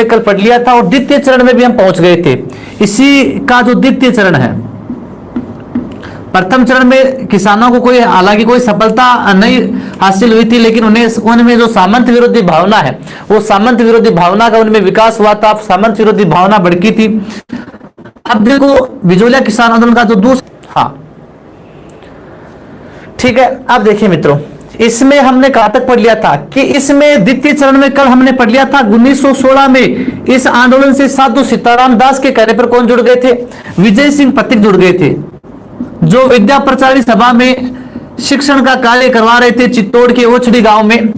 कल पढ़ लिया था और द्वितीय चरण में भी हम पहुंच गए थे। इसी का जो द्वितीय चरण है, प्रथम चरण में किसानों को कोई हालांकि कोई सफलता नहीं हासिल हुई थी, लेकिन उनमें जो सामंत विरोधी भावना है, वो सामंत विरोधी भावना का उनमें विकास हुआ था, सामंत विरोधी भावना भड़की थी। अब देखो बिजोलिया किसान आंदोलन का जो दूसरा, हाँ ठीक है। अब देखिए मित्रों, इसमें हमने कहां तक पढ़ लिया था कि इसमें द्वितीय चरण में कल हमने पढ़ लिया था 1916 में इस आंदोलन से साधु सीताराम दास के कहने पर कौन जुड़ गए थे? विजय सिंह पथिक जुड़ गए थे, जो विद्या प्रचारी सभा में शिक्षण का कार्य करवा रहे थे चित्तौड़ के ओछड़ी गांव में,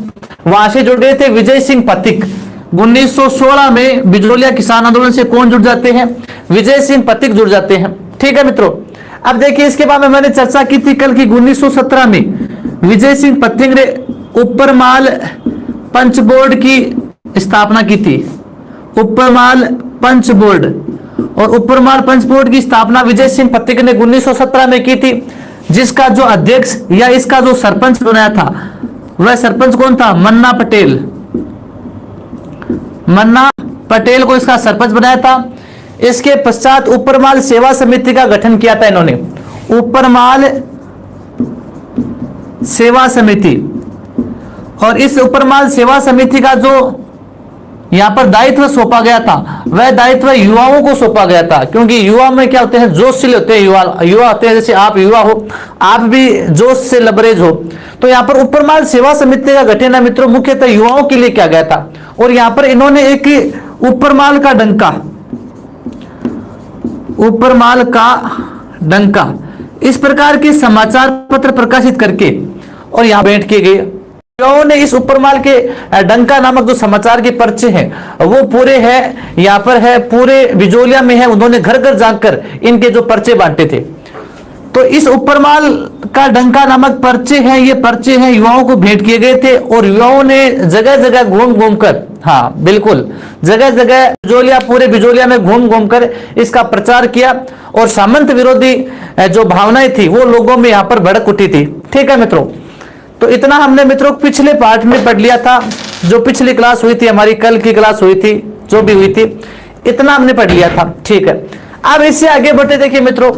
वहां से जुड़ गए थे विजय सिंह पथिक। 1916 में बिजोलिया किसान आंदोलन से कौन जुड़ जाते हैं? विजय सिंह पथिक जुड़ जाते हैं। ठीक है मित्रों, अब देखिए इसके बाद में मैंने चर्चा की थी कल की 1917 में विजय सिंह पथिक ने ऊपरमाल पंच बोर्ड की स्थापना की थी। ऊपरमाल पंच बोर्ड, और ऊपरमाल पंच बोर्ड की स्थापना विजय सिंह पथिक ने 1917 में की थी, जिसका जो अध्यक्ष या इसका जो सरपंच बनाया था वह सरपंच कौन था? मन्ना पटेल। मन्ना पटेल को इसका सरपंच बनाया था। इसके पश्चात ऊपरमाल सेवा समिति का गठन किया था इन्होंने, ऊपरमाल सेवा समिति। और इस ऊपरमाल सेवा समिति का जो यहां पर दायित्व सौंपा गया था वह दायित्व युवाओं को सौंपा गया था, क्योंकि युवा में क्या होते हैं? जोशीले होते हैं। युवा होते हैं, जैसे आप युवा हो, आप भी जोश से लबरेज हो। तो यहाँ पर ऊपरमाल सेवा समिति का गठन है मित्रों मुख्यतः युवाओं के लिए किया गया था। और यहाँ पर इन्होंने एक ऊपरमाल का डंका, ऊपरमाल का डंका इस प्रकार के समाचार पत्र प्रकाशित करके और यहां बैठ के गए युवाओं ने इस ऊपरमाल के डंका नामक जो समाचार के पर्चे हैं वो पूरे हैं, यहाँ पर है, पूरे बिजोलिया में है। उन्होंने घर घर जाकर इनके जो पर्चे बांटे थे। तो इस ऊपरमाल का डंका नामक पर्चे हैं, ये पर्चे हैं युवाओं को भेंट किए गए थे। और युवाओं ने जगह जगह घूम घूम कर, हाँ बिल्कुल, जगह जगह बिजोलिया, पूरे बिजोलिया में घूम घूम कर इसका प्रचार किया। और सामंत विरोधी जो भावनाएं थी वो लोगों में यहाँ पर भड़क उठी थी। ठीक है मित्रों, तो इतना हमने मित्रों पिछले पार्ट में पढ़ लिया था। जो पिछली क्लास हुई थी हमारी, कल की क्लास हुई थी, जो भी हुई थी, इतना हमने पढ़ लिया था। ठीक है, अब इससे आगे बढ़ते देखिए मित्रों।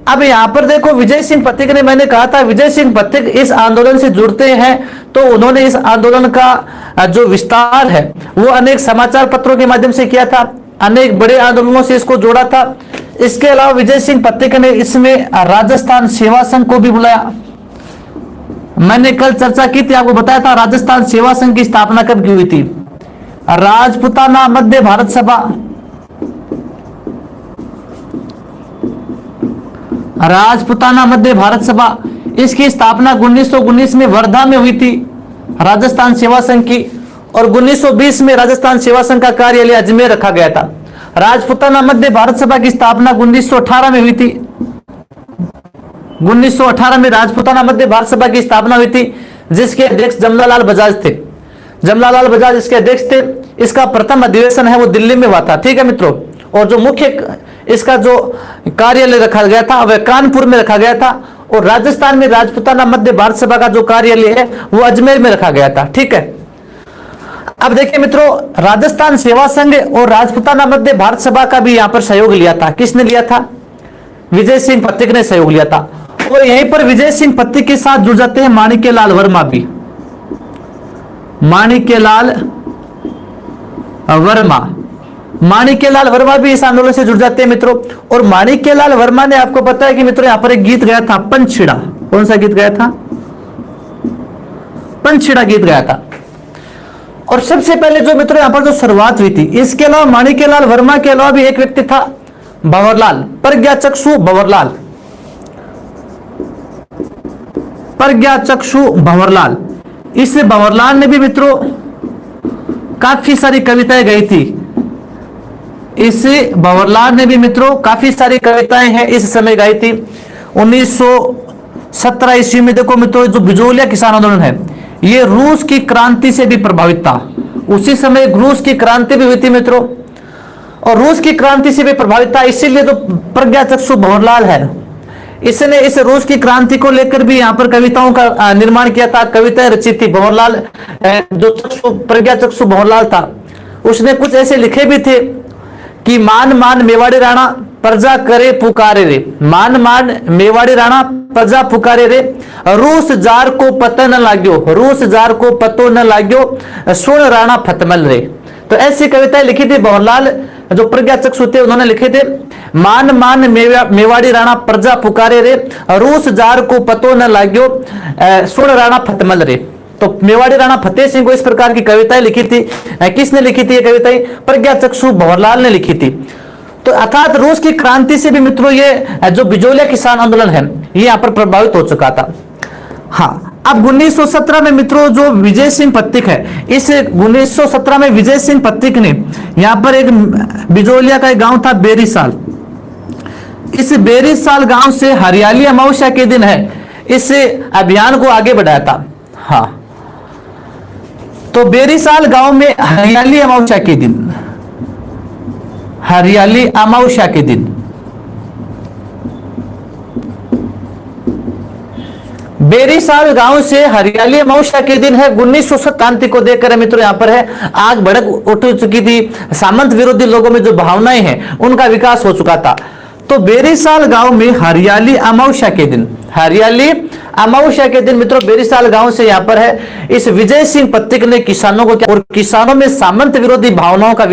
अब यहां पर देखो विजय सिंह पथिक ने, मैंने कहा था विजय सिंह पथिक इस आंदोलन से जुड़ते हैं, तो उन्होंने इस आंदोलन का जो विस्तार है वो अनेक समाचार पत्रों के माध्यम से किया था, अनेक बड़े आंदोलनों से इसको जोड़ा था। इसके अलावा विजय सिंह पथिक ने इसमें राजस्थान सेवा संघ को भी बुलाया। मैंने कल चर्चा की थी, आपको बताया था राजस्थान सेवा संघ की स्थापना कब की हुई थी? राजपुताना मध्य भारत सभा, राजपुताना मध्य भारत सभा, इसकी स्थापना 1919 में वर्धा में हुई थी राजस्थान सेवा संघ की। और 1920 में राजस्थान सेवा संघ का कार्यालय अजमेर रखा गया था। राजपुताना मध्य भारत सभा की स्थापना 1918 में हुई थी। 1918 में राजपुताना मध्य भारत सभा की स्थापना हुई थी, जिसके अध्यक्ष जमनालाल बजाज थे। जमनालाल बजाज इसके अध्यक्ष थे। इसका प्रथम अधिवेशन है वो दिल्ली में हुआ था। ठीक है मित्रों, और जो मुख्य इसका जो कार्यालय रखा गया था वह कानपुर में रखा गया था। और राजस्थान में राजपुताना मध्य भारत सभा का जो कार्यालय है वो अजमेर में रखा गया था। ठीक है, अब देखिए मित्रों, राजस्थान सेवा संघ और राजपुताना मध्य भारत सभा का भी यहां पर सहयोग लिया था। किसने लिया था? विजय सिंह पथिक ने सहयोग लिया था। और यहीं पर विजय सिंह पथिक के साथ जुड़ जाते हैं माणिक्यलाल वर्मा भी। माणिक्यलाल वर्मा, माणिक्यलाल वर्मा भी इस आंदोलन से जुड़ जाते हैं मित्रों। और माणिक्यलाल वर्मा ने, आपको पता है कि मित्रों यहां पर एक गीत गाया था पंचछिड़ा। कौन सा गीत गाया था? पंचछिड़ा गीत गाया था। और सबसे पहले जो मित्रों यहां पर जो शुरुआत हुई थी, इसके अलावा माणिक्यलाल वर्मा के अलावा भी एक व्यक्ति था, भंवरलाल, प्रज्ञाचक्षु भंवरलाल, प्रज्ञाचक्षु भंवरलाल। इस भंवरलाल ने भी मित्रों काफी सारी कविताएं गाई थी। इस भंवरलाल ने भी मित्रों काफी सारी कविताएं हैं इस समय गाई थी। 1917 ईस्वी में देखो मित्रों, जो बिजोलिया किसान आंदोलन है ये रूस की क्रांति से भी प्रभावित था। उसी समय रूस की क्रांति भी हुई थी मित्रों, और रूस की क्रांति से भी प्रभावित था। इसीलिए जो प्रज्ञाचक्षु भंवरलाल है, इसने इस रूस की क्रांति को लेकर भी यहाँ पर कविताओं का निर्माण किया था, कविताएं रची थी। भंवरलाल जो प्रज्ञाचक्षु भंवरलाल था उसने कुछ ऐसे लिखे भी थे कि मान मान मेवाड़ी राणा प्रजा करे पुकारे रे, मान मान मेवाड़ी राणा प्रजा पुकारे रे, रूस जार को पता न लाग्यो, रूस जार को पतो न लाग्यो, सुन राणा फतमल रे। तो ऐसी कविताएं लिखी थी भंवरलाल जो प्रज्ञा चक्षु थे, उन्होंने लिखे थे मान मान मेवाड़ी राणा प्रजा पुकारे रे, रूस जार को पतो न लाग्यो, सुन राणा फतमल रे। तो मेवाड़ी राणा फतेह सिंह को इस प्रकार की कविताएं लिखी थी। किसने लिखी थी ये कविताएं? प्रज्ञा चक्षु भंवरलाल ने लिखी थी। तो अर्थात रूस की क्रांति से भी मित्रों ये जो बिजोलिया किसान आंदोलन है ये यहाँ पर प्रभावित हो चुका था। हाँ, अब 1917 में मित्रों जो विजय सिंह पत्तिक है, इस 1917 में विजय सिंह पत्तिक ने यहाँ पर एक बिजोलिया का एक गांव था बेरीसाल, इस बेरीसाल गांव से हरियाली अमावस्या के दिन है इस अभियान को आगे बढ़ाया था। हाँ, तो बेरीसाल गांव में हरियाली अमावस्या के दिन, हरियाली अमावस्या के दिन बेरीसाल गांव से हरियाली अमावस्या के दिन है 1917 को देखकर मित्रों यहाँ पर है आग भड़क उठ चुकी थी। सामंत विरोधी लोगों में जो भावनाएं हैं उनका विकास हो चुका था। तो बेरीसाल गांव में हरियाली अमावस्या के दिन, हरियाली अमावस्या के दिन मित्रों बेरीसाल गांव से यहाँ पर है इस विजय सिंह पत्तिक ने किसानों को और किसानों में सामंत विरोधी भावनाओं का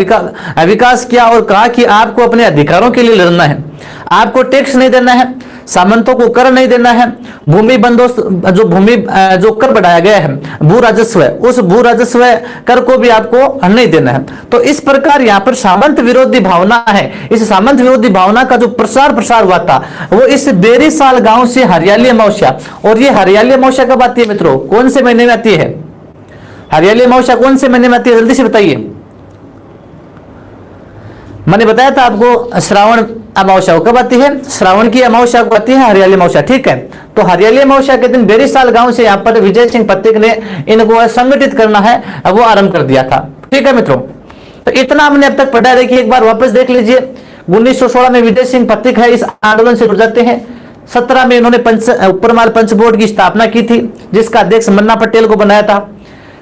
विकास किया और कहा कि आपको अपने अधिकारों के लिए लड़ना है, आपको टैक्स नहीं देना है, सामंतों को कर नहीं देना है, भूमि बंदोबस्त जो कर बढ़ाया गया है भू राजस्व, उस भू राजस्व कर को भी आपको नहीं देना है। तो इस प्रकार यहाँ पर सामंत विरोधी भावना है। इस सामंत विरोधी भावना का जो प्रसार हुआ था वो इस बेरीसाल गांव से हरियाली अमावस्या। और ये हरियाली अमावस्या कब आती है मित्रों? कौन से महीने में आती है हरियाली अमावस्या? कौन से महीने में आती है? जल्दी से बताइए। मैंने बताया था आपको श्रावण अमावस्या कब आती है? श्रावण की अमावस्या को आती है हरियाली अमावस्या। ठीक है, तो हरियाली अमावस्या के दिन बेरीसाल गांव से यहाँ पर विजय सिंह पत्तिक ने इनको संगठित करना है वो आरंभ कर दिया था। ठीक है मित्रों, तो इतना हमने अब तक पढ़ा। देखिए एक बार वापस देख लीजिए, 1916 में विजय सिंह पत्तिक है इस आंदोलन से जुड़ जाते हैं। 17 में इन्होंने उपरमाल पंच बोर्ड की स्थापना की थी जिसका अध्यक्ष मन्ना पटेल को बनाया था।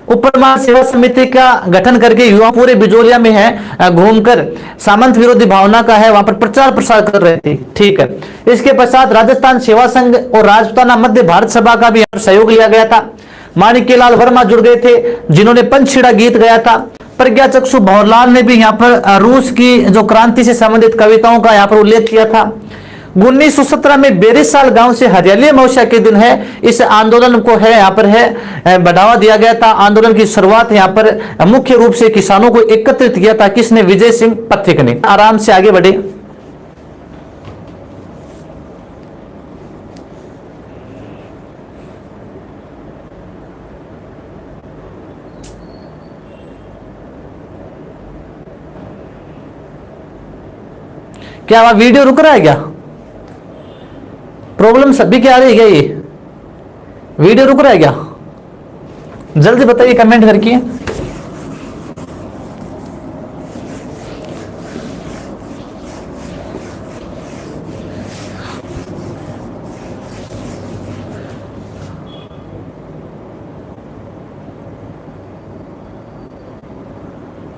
उपरमाल सेवा समिति का गठन करके युवा पूरे बिजोलिया में है घूमकर सामंत विरोधी भावना का है वहां पर प्रचार प्रसार कर रहे थे। ठीक है, इसके पश्चात राजस्थान सेवा संघ और राजपूताना मध्य भारत सभा का भी सहयोग लिया गया था। माणिक्यलाल वर्मा जुड़ गए थे जिन्होंने पंचशिड़ा गीत गाया था। प्रज्ञा चक्षु भंवरलाल ने भी यहाँ पर रूस की जो क्रांति से संबंधित कविताओं का यहाँ पर उल्लेख किया था। 1917 में बेरीसाल गांव से हरियाली अमावस्या के दिन है इस आंदोलन को है यहाँ पर है बढ़ावा दिया गया था। आंदोलन की शुरुआत यहाँ पर मुख्य रूप से किसानों को एकत्रित किया था। किसने? विजय सिंह पत्तिक ने। आराम से आगे बढ़े। क्या वह वीडियो रुक रहा है? क्या प्रॉब्लम सभी क्या आ रही है? क्या ये वीडियो रुक रहा है क्या? जल्दी बताइए कमेंट करके।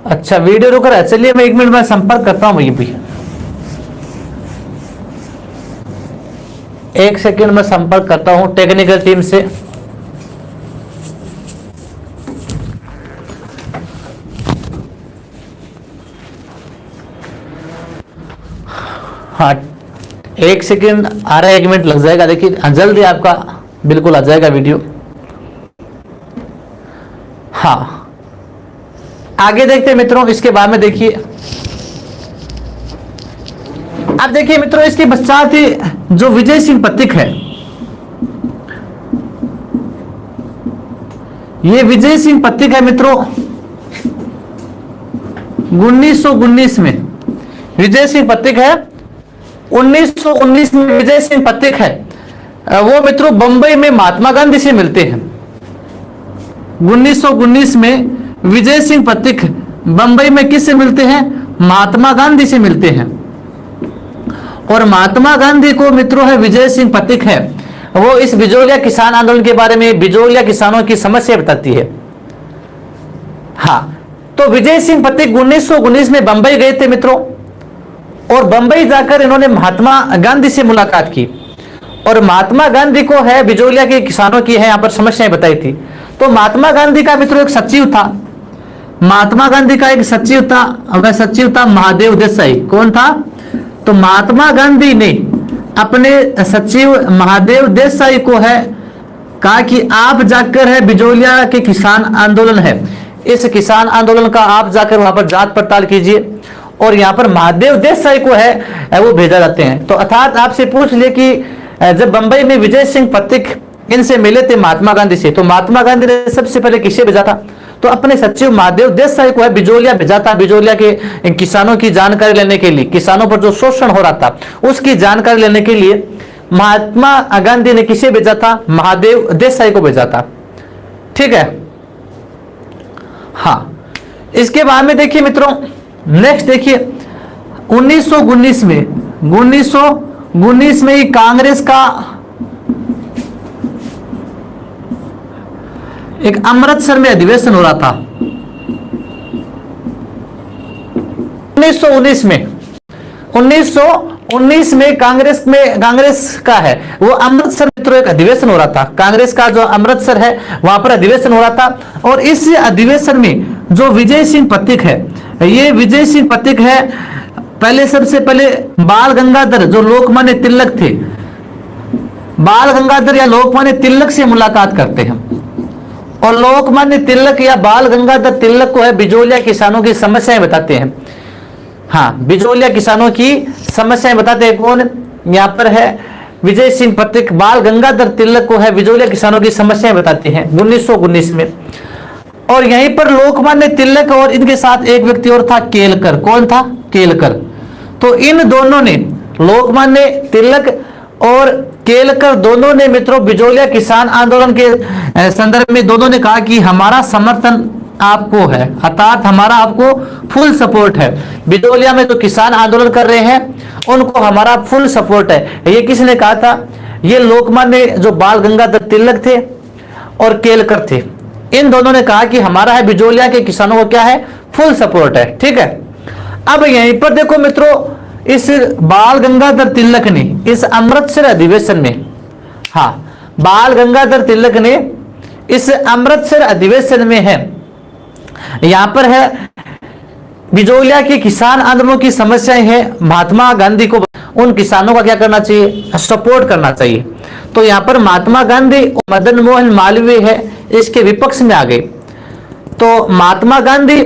अच्छा वीडियो रुक रहा है, चलिए मैं 1 मिनट में संपर्क करता हूं। भी 1 सेकंड में संपर्क करता हूं टेक्निकल टीम से। हाँ 1 सेकंड आ रहा है, 1 मिनट लग जाएगा। देखिए जल्दी आपका बिल्कुल आ जाएगा वीडियो। हाँ आगे देखते हैं मित्रों, इसके बाद में देखिए। अब देखिए मित्रों इसके पश्चात ही जो विजय सिंह पत्तिक है, ये विजय सिंह पत्तिक है मित्रों 1919 में। विजय सिंह पत्तिक है 1919 में विजय सिंह पत्तिक है वो मित्रों बंबई में महात्मा गांधी से मिलते हैं। 1919 में विजय सिंह पत्तिक बंबई में किससे मिलते हैं? महात्मा गांधी से मिलते हैं। और महात्मा गांधी को मित्रों है विजय सिंह पत्तिक है वो इस बिजोलिया किसान आंदोलन के बारे में, बिजोलिया किसानों की समस्या बताती है। हाँ तो विजय सिंह पथिक 1919 में बंबई गए थे मित्रों, और बंबई जाकर इन्होंने महात्मा गांधी से मुलाकात की, और महात्मा गांधी को है बिजोलिया के किसानों की है यहाँ पर समस्याएं बताई थी। तो महात्मा गांधी का मित्रों एक सचिव था, महात्मा गांधी का एक सचिव था, वह सचिव था महादेव देसाई। कौन था? तो महात्मा गांधी ने अपने सचिव महादेव देसाई को है कहा कि आप जाकर है बिजोलिया के किसान आंदोलन है, इस किसान आंदोलन का आप जाकर वहां पर जांच पड़ताल कीजिए, और यहाँ पर महादेव देसाई को है वो भेजा जाते हैं। तो अर्थात आपसे पूछ ले कि जब बंबई में विजय सिंह पथिक इनसे मिले थे महात्मा गांधी से, तो महात्मा गांधी ने सबसे पहले किसे भेजा था? तो अपने सचिव महादेव देसाई को है बिजोलिया भेजा था, बिजोलिया के किसानों की जानकारी लेने के लिए, किसानों पर जो शोषण हो रहा था उसकी जानकारी लेने के लिए महात्मा गांधी ने किसे भेजा था? महादेव देसाई को भेजा था। ठीक है, हाँ। इसके बाद में देखिए मित्रों, नेक्स्ट देखिए 1919 में ही कांग्रेस का एक अमृतसर में अधिवेशन हो रहा था। 1919 में कांग्रेस का है वो अमृतसर मित्रों एक अधिवेशन हो रहा था। कांग्रेस का जो अमृतसर है वहां पर अधिवेशन हो रहा था, और इस अधिवेशन में जो विजय सिंह पथिक है, ये विजय सिंह पथिक है पहले सबसे पहले बाल गंगाधर जो लोकमान्य तिलक थे, बाल गंगाधर या लोकमान्य तिलक से मुलाकात करते हैं, और लोकमान्य तिलक या बाल गंगाधर तिलक को है बिजोलिया किसानों की समस्याएं बताते हैं। हाँ, बिजोलिया किसानों की समस्याएं बताते हैं कौन? यहाँ पर है विजय सिंह पथिक बाल गंगाधर तिलक को है बिजोलिया किसानों की समस्याएं बताते हैं 1919 में। और यहीं पर लोकमान्य तिलक और इनके साथ एक व्यक्ति और था, केलकर। कौन था? केलकर। तो इन दोनों ने, लोकमान्य तिलक और केलकर दोनों ने मित्रों बिजोलिया किसान आंदोलन के संदर्भ में दोनों ने कहा कि हमारा समर्थन आपको है, अर्थात हमारा आपको फुल सपोर्ट है। बिजोलिया में जो किसान आंदोलन कर रहे हैं उनको हमारा फुल सपोर्ट है। ये किसने कहा था? ये लोकमान्य जो बाल गंगाधर तिलक थे और केलकर थे, इन दोनों ने कहा कि हमारा है बिजोलिया के किसानों को क्या है? फुल सपोर्ट है। ठीक है, अब यहीं पर देखो मित्रों, इस बाल गंगाधर तिलक ने इस अमृतसर अधिवेशन में, हाँ, बाल गंगाधर तिलक ने इस अमृतसर अधिवेशन में है यहां पर है बिजोलिया के किसान आंदोलनों की समस्याएं हैं, महात्मा गांधी को उन किसानों का क्या करना चाहिए? सपोर्ट करना चाहिए। तो यहां पर महात्मा गांधी और मदन मोहन मालवीय है इसके विपक्ष में आ गए। तो महात्मा गांधी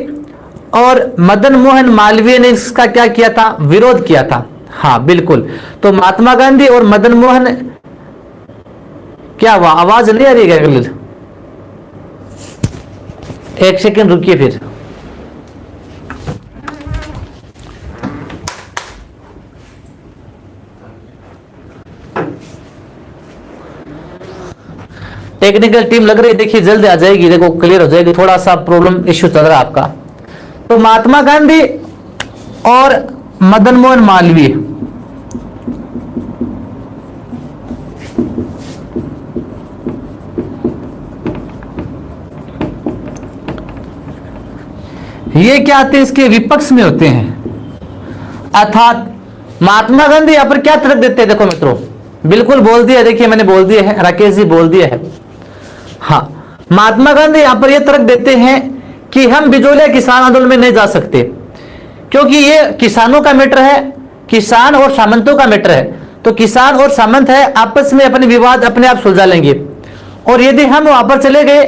और मदन मोहन मालवीय ने इसका क्या किया था? विरोध किया था। हाँ बिल्कुल। तो महात्मा गांधी और मदन मोहन, क्या हुआ? आवाज नहीं आ रही है? एक सेकंड रुकिए फिर। टेक्निकल टीम लग रही है, देखिए जल्दी आ जाएगी, देखो क्लियर हो जाएगी, थोड़ा सा प्रॉब्लम इश्यू चल रहा है आपका। तो महात्मा गांधी और मदन मोहन मालवीय, ये क्या आते हैं? इसके विपक्ष में होते हैं। अर्थात महात्मा गांधी यहां पर क्या तर्क देते हैं? देखो मित्रों, बिल्कुल बोल दिया, देखिए मैंने बोल दिया है, राकेश जी बोल दिया है। हाँ, महात्मा गांधी यहां पर यह तर्क देते हैं कि हम बिजोलिया किसान आंदोलन में नहीं जा सकते, क्योंकि ये किसानों का मैटर है, किसान और सामंतों का मैटर है। तो किसान और सामंत है आपस में अपने विवाद अपने आप सुलझा लेंगे, और यदि हम वहां पर चले गए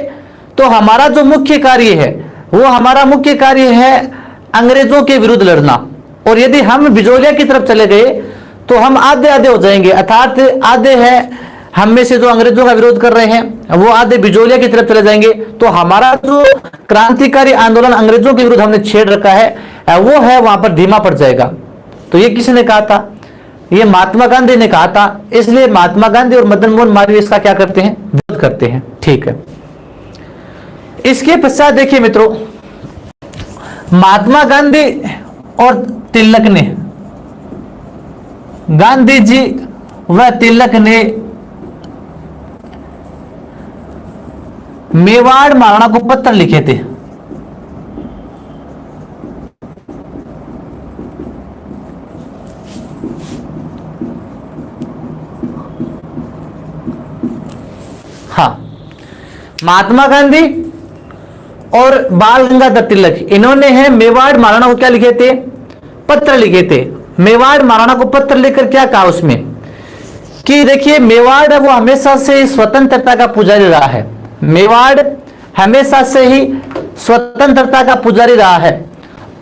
तो हमारा जो मुख्य कार्य है वो हमारा मुख्य कार्य है अंग्रेजों के विरुद्ध लड़ना, और यदि हम बिजोलिया की तरफ चले गए तो हम आधे आधे हो जाएंगे। अर्थात आधे हैं हम में से जो अंग्रेजों का विरोध कर रहे हैं, वो आधे बिजोलिया की तरफ चले जाएंगे। तो हमारा जो क्रांतिकारी आंदोलन अंग्रेजों के विरुद्ध हमने छेड़ रखा है वो है वहां पर धीमा पड़ जाएगा। तो ये किसने कहा था? ये महात्मा गांधी ने कहा था। इसलिए महात्मा गांधी और मदन मोहन मालवीय इसका क्या करते हैं? विरोध करते हैं। ठीक है, इसके पश्चात देखिए मित्रों, महात्मा गांधी और तिलक ने, गांधी जी व तिलक ने मेवाड़ महाराणा को पत्र लिखे थे। महात्मा गांधी और बाल गंगाधर तिलक, इन्होंने है मेवाड़ महाराणा को क्या लिखे थे, पत्र लिखे थे। मेवाड़ महाराणा को पत्र लिखकर क्या कहा उसमें कि देखिए मेवाड़ है वो हमेशा से स्वतंत्रता का पुजारी रहा है, मेवाड़ हमेशा से ही स्वतंत्रता का पुजारी रहा है,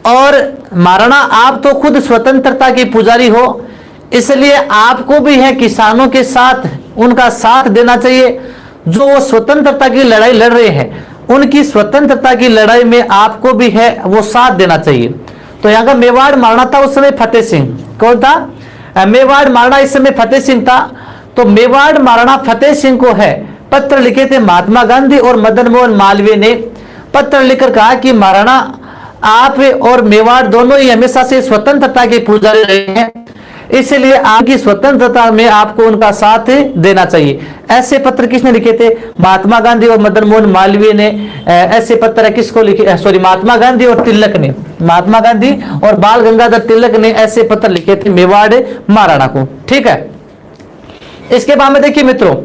और महाराणा आप तो खुद स्वतंत्रता की पुजारी हो, इसलिए आपको भी है किसानों के साथ उनका साथ देना चाहिए। जो वो स्वतंत्रता की लड़ाई लड़ रहे हैं, उनकी स्वतंत्रता की लड़ाई में आपको भी है वो साथ देना चाहिए। तो यहाँ का मेवाड़ महाराणा था उस समय फतेह सिंह, कौन था, मेवाड़ महाराणा इस समय फतेह सिंह था। तो मेवाड़ महाराणा फतेह सिंह को है पत्र लिखे थे महात्मा गांधी और मदन मोहन मालवीय ने पत्र लिखकर कहा कि महाराणा आप और मेवाड़ दोनों ही हमेशा से स्वतंत्रता के पुजारी रहे हैं, इसलिए आपकी स्वतंत्रता में आपको उनका साथ देना चाहिए। ऐसे पत्र किसने लिखे थे, महात्मा गांधी और मदन मोहन मालवीय ने ऐसे पत्र किसको लिखे, सॉरी महात्मा गांधी और तिलक ने, महात्मा गांधी और बाल गंगाधर तिलक ने ऐसे पत्र लिखे थे मेवाड़ महाराणा को। ठीक है, इसके बाद में देखिए मित्रों,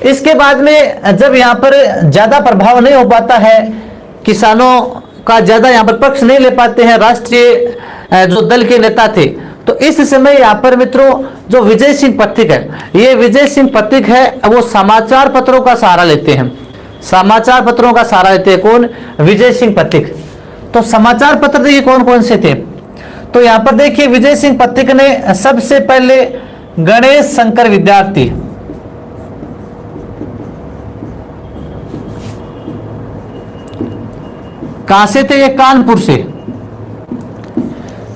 इसके बाद में जब यहाँ पर ज्यादा प्रभाव नहीं हो पाता है, किसानों का ज्यादा यहाँ पर पक्ष नहीं ले पाते हैं राष्ट्रीय जो दल के नेता थे, तो इस समय यहाँ पर मित्रों जो विजय सिंह पथिक है, ये विजय सिंह पथिक है वो समाचार पत्रों का सहारा लेते हैं, समाचार पत्रों का सहारा लेते हैं। कौन, विजय सिंह पथिक। तो समाचार पत्र देखिए कौन कौन से थे, तो यहाँ पर देखिए विजय सिंह पथिक ने सबसे पहले गणेश शंकर विद्यार्थी, कहां से थे, ये कानपुर से,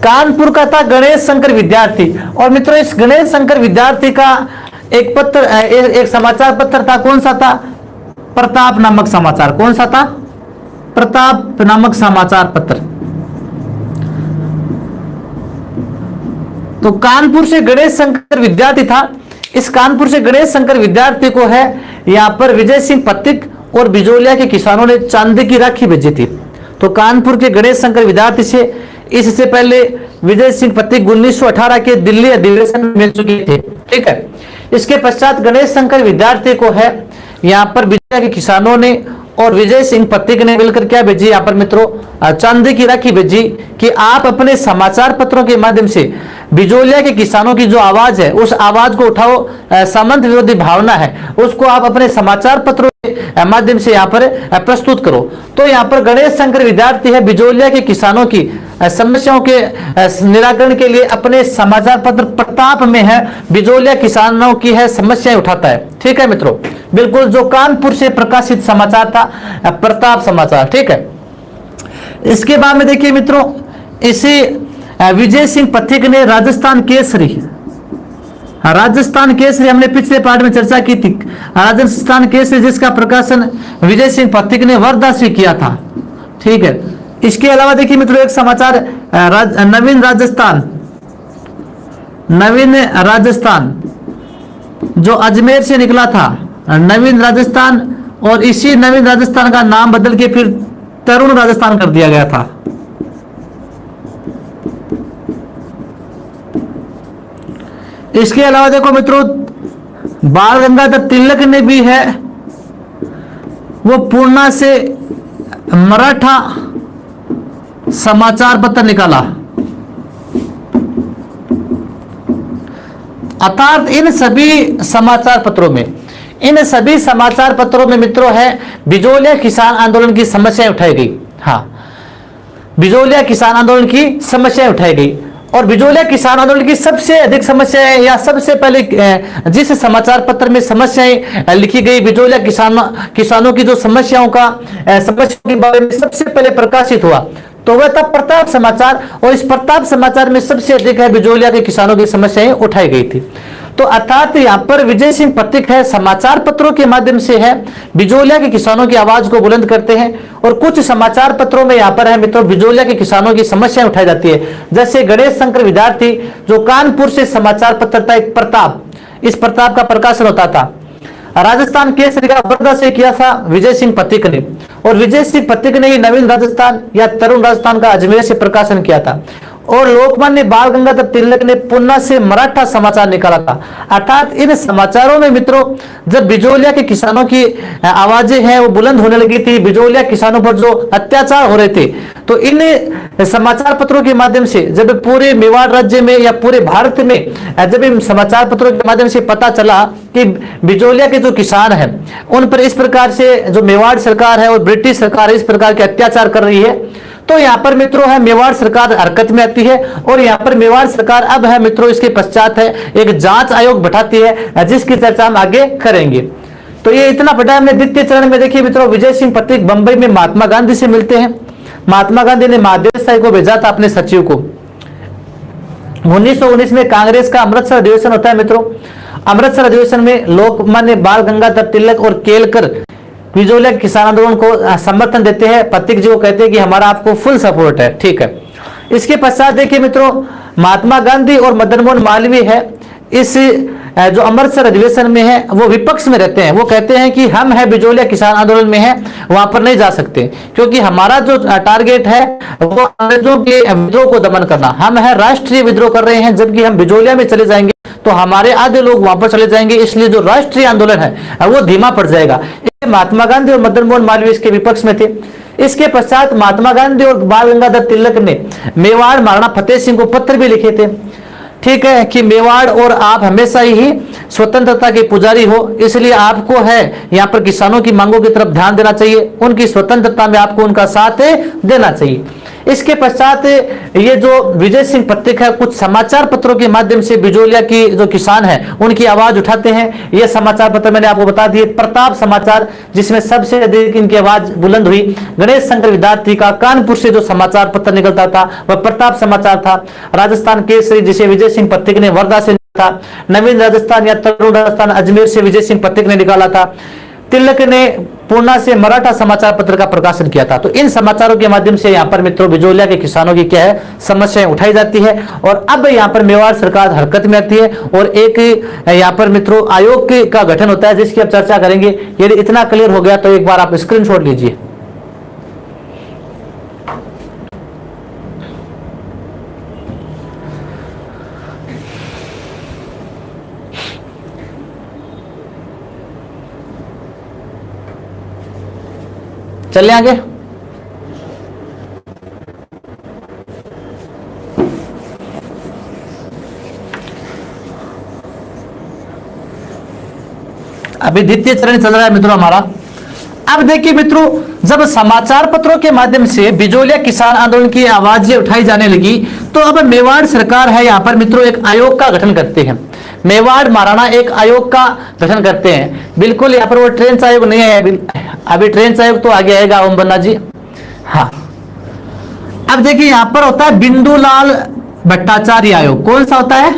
कानपुर का था गणेश शंकर विद्यार्थी। और मित्रों इस गणेश शंकर विद्यार्थी का एक पत्र एक समाचार पत्र था, कौन सा था, प्रताप नामक समाचार, कौन सा था, प्रताप नामक समाचार पत्र। तो कानपुर से गणेश शंकर विद्यार्थी था, इस कानपुर से गणेश शंकर विद्यार्थी को है यहां पर विजय सिंह पथिक और बिजोलिया के किसानों ने चांदी की राखी भेजी थी। तो कानपुर के गणेश शंकर विद्यार्थी से इससे पहले विजय सिंह पथिक 1918 के दिल्ली अधिवेशन में मिल चुके थे। ठीक है, इसके पश्चात गणेश शंकर विद्यार्थी को है यहाँ पर बिजोलिया के किसानों ने और विजय सिंह पथिक ने मिलकर क्या भेजी, यहाँ पर मित्रों चांदी की राखी भेजी कि आप अपने समाचार पत्रों के माध्यम से बिजोलिया के किसानों की जो आवाज है उस आवाज को उठाओ, सामंत विरोधी भावना है उसको आप अपने समाचार पत्रों के माध्यम से यहाँ पर प्रस्तुत करो। तो यहाँ पर गणेश शंकर विद्यार्थी है बिजोलिया के किसानों की समस्याओं के निराकरण के लिए अपने समाचार पत्र प्रताप में है बिजोलिया किसानों की है समस्याएं उठाता है। ठीक है मित्रों, बिल्कुल जो कानपुर से प्रकाशित समाचार था प्रताप समाचार। ठीक है, इसके बाद में देखिए मित्रों इसी विजय सिंह पथिक ने राजस्थान केसरी, राजस्थान केसरी हमने पिछले पार्ट में चर्चा की थी, राजस्थान केसरी जिसका प्रकाशन विजय सिंह पथिक ने वर्धा से किया था। ठीक है, इसके अलावा देखिए मित्रों एक समाचार नवीन राजस्थान, नवीन राजस्थान जो अजमेर से निकला था, नवीन राजस्थान, और इसी नवीन राजस्थान का नाम बदल के फिर तरुण राजस्थान कर दिया गया था। इसके अलावा देखो मित्रों बाल गंगाधर तिलक ने भी है वो पूर्णा से मराठा समाचार पत्र निकाला। अर्थात इन सभी समाचार पत्रों में, इन सभी समाचार पत्रों में मित्रों है बिजोलिया किसान आंदोलन की समस्याएं उठाई गई। हाँ, बिजोलिया किसान आंदोलन की समस्याएं उठाई गई और बिजोलिया किसान आंदोलन की सबसे अधिक समस्याएं या सबसे पहले जिस समाचार पत्र में समस्याएं लिखी गई बिजोलिया किसानों की जो समस्याओं के बारे में सबसे पहले प्रकाशित हुआ तो वह था प्रताप समाचार, और इस प्रताप समाचार में सबसे अधिक है बिजोलिया के किसानों की समस्याएं उठाई गई थी। तो अर्थात यहाँ पर विजय सिंह पथिक है समाचार पत्रों के माध्यम से है बिजोलिया के किसानों की आवाज को बुलंद करते हैं, और कुछ समाचार पत्रों में यहाँ पर है मित्रों बिजोलिया के किसानों की समस्याएं उठाई जाती है। जैसे गणेश शंकर विद्यार्थी जो कानपुर से समाचार पत्र था एक प्रताप, इस प्रताप का प्रकाशन होता था। राजस्थान केसरी का वर्धा से किया था विजय सिंह पथिक ने, और विजय सिंह पथिक ने ही नवीन राजस्थान या तरुण राजस्थान का अजमेर से प्रकाशन किया था। और लोकमान्य बाल गंगाधर तिलक ने पुणे से मराठा समाचार निकाला था। अर्थात इन समाचारों में मित्रों जब बिजोलिया के किसानों की आवाजें हैं वो बुलंद होने लगी थी, बिजोलिया किसानों पर जो अत्याचार हो रहे थे, तो इन समाचार पत्रों के माध्यम से जब पूरे मेवाड़ राज्य में या पूरे भारत में जब इन समाचार पत्रों के माध्यम से पता चला कि बिजोलिया के जो किसान हैं उन पर इस प्रकार से जो मेवाड़ सरकार है और ब्रिटिश सरकार इस प्रकार के अत्याचार कर रही है, तो यहाँ पर मित्रों है मेवाड़ सरकार हरकत में आती है। और यहाँ पर मेवाड़ सरकार अब है मित्रों इसके पश्चात है एक जांच आयोग बैठाती है, जिसकी चर्चा हम आगे करेंगे। तो ये इतना बड़ा हमने द्वितीय चरण में देखिए मित्रों, विजय सिंह पत्रिक बंबई में महात्मा गांधी से मिलते हैं। महात्मा गांधी ने महादेव साई को भेजा था अपने सचिव को। 1919 में कांग्रेस का अमृतसर अधिवेशन होता है मित्रों। अमृतसर अधिवेशन में लोकमान्य बाल गंगाधर तिलक और केलकर बिजोलिया किसान आंदोलन को समर्थन देते हैं। पत्रिक जी को कहते हैं कि हमारा आपको फुल सपोर्ट है, ठीक है। इसके पश्चात देखिए मित्रों महात्मा गांधी और मदन मोहन मालवीय है इस जो अमृतसर अधिवेशन में है वो विपक्ष में रहते हैं। वो कहते हैं कि हम है बिजोलिया किसान आंदोलन में है, वहां पर नहीं जा सकते क्योंकि हमारा जो टारगेट है वो अंग्रेजों के विद्रोह को दमन करना। हम है राष्ट्रीय विद्रोह कर रहे हैं, जबकि हम बिजोलिया में चले जाएंगे तो हमारे आधे लोग वहां पर चले जाएंगे, इसलिए जो राष्ट्रीय आंदोलन है वो धीमा पड़ जाएगा। महात्मा गांधी और मदन मोहन मालवीय इसके विपक्ष में थे। इसके पश्चात महात्मा गांधी और बाल गंगाधर तिलक ने मेवाड़ महाराणा फतेह सिंह को पत्र भी लिखे थे, ठीक है, कि मेवाड़ और आप हमेशा ही स्वतंत्रता के पुजारी हो, इसलिए आपको है यहाँ पर किसानों की मांगों की तरफ ध्यान देना चाहिए, उनकी स्वतंत्रता में आपको उनका साथ देना चाहिए। इसके पश्चात ये जो विजय सिंह पत्रिक है कुछ समाचार पत्रों के माध्यम से बिजोलिया की जो किसान है उनकी आवाज उठाते हैं। ये समाचार पत्र मैंने आपको बता दिए। प्रताप समाचार जिसमें सबसे अधिक इनकी आवाज बुलंद हुई। गणेश शंकर विद्यार्थी का कानपुर से जो समाचार पत्र निकलता था वह प्रताप समाचार था। राजस्थान केसरी जिसे विजय सिंह पत्रिक ने वर्धा से था। नवीन राजस्थान या तरुण राजस्थान अजमेर से विजय सिंह पत्रिक ने निकाला था। तिलक ने पूर्णा से मराठा समाचार पत्र का प्रकाशन किया था। तो इन समाचारों के माध्यम से यहाँ पर मित्रों बिजोलिया के किसानों की क्या है समस्याएं उठाई जाती है और अब यहाँ पर मेवाड़ सरकार हरकत में आती है और एक यहाँ पर मित्रों आयोग का गठन होता है जिसकी अब चर्चा करेंगे। यदि इतना क्लियर हो गया तो एक बार आप स्क्रीनशॉट लीजिए। चलिए आगे। अभी द्वितीय चरण चल रहा है मित्रों हमारा। अब देखिए मित्रों जब समाचार पत्रों के माध्यम से बिजोलिया किसान आंदोलन की आवाजें उठाई जाने लगी तो अब मेवाड़ सरकार है यहाँ पर मित्रों एक आयोग का गठन करते हैं। मेवाड़ महाराणा एक आयोग का गठन करते हैं। बिल्कुल यहाँ पर वो ट्रेंच आयोग नहीं है, अभी ट्रेंच आयोग तो आगे आएगा ओम बन्ना जी। हाँ अब देखिए यहाँ पर होता है बिंदुलाल भट्टाचार्य आयोग। कौन सा होता है?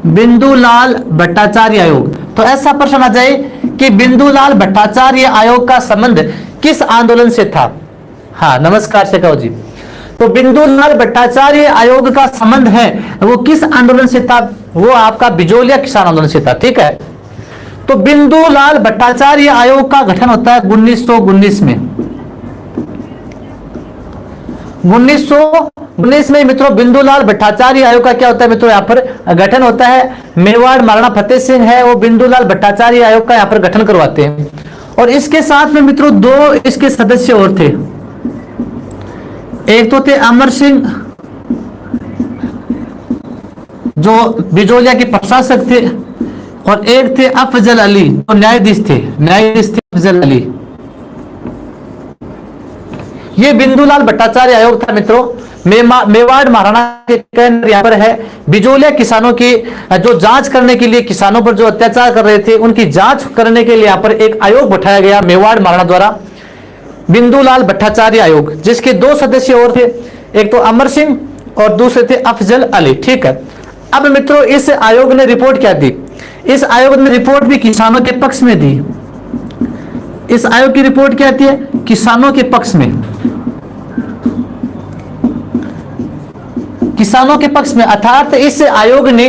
बिंदुलाल भट्टाचार्य आयोग। तो ऐसा प्रश्न आ जाए कि बिंदुलाल भट्टाचार्य आयोग का संबंध किस आंदोलन से था? हाँ नमस्कार शेखर जी। तो बिंदुलाल भट्टाचार्य आयोग का संबंध है वो किस आंदोलन से था? वो आपका बिजोलिया किसान आंदोलन से था, ठीक है। तो बिंदुलाल भट्टाचार्य आयोग का गठन होता है 1919 में। 1919 में मित्रों बिंदुलाल भट्टाचार्य आयोग का क्या होता है मित्रों यहाँ पर गठन होता है। मेवाड़ महाराणा फतेह सिंह है वो बिंदुलाल भट्टाचार्य आयोग का यहाँ पर गठन करवाते हैं और इसके साथ में मित्रों दो इसके सदस्य और थे। एक तो थे अमर सिंह जो बिजोलिया के प्रशासक थे और एक थे अफजल अली जो न्यायाधीश थे अफजल अली। ये बिंदुलाल भट्टाचार्य आयोग था मित्रों। मेवाड़ महाराणा के केंद्र यहाँ पर है। बिजोलिया किसानों की जो जांच करने के लिए किसानों पर जो अत्याचार कर रहे थे उनकी जांच करने के लिए यहाँ पर एक आयोग बैठाया गया मेवाड़ महाराणा द्वारा, बिंदुलाल भट्टाचार्य आयोग, जिसके दो सदस्य और थे, एक तो अमर सिंह और दूसरे थे अफजल अली, ठीक है। अब मित्रों इस आयोग ने रिपोर्ट क्या दी? इस आयोग ने रिपोर्ट भी किसानों के पक्ष में दी। इस आयोग की रिपोर्ट क्या आती है? किसानों के पक्ष में, किसानों के पक्ष में। अर्थात इस आयोग ने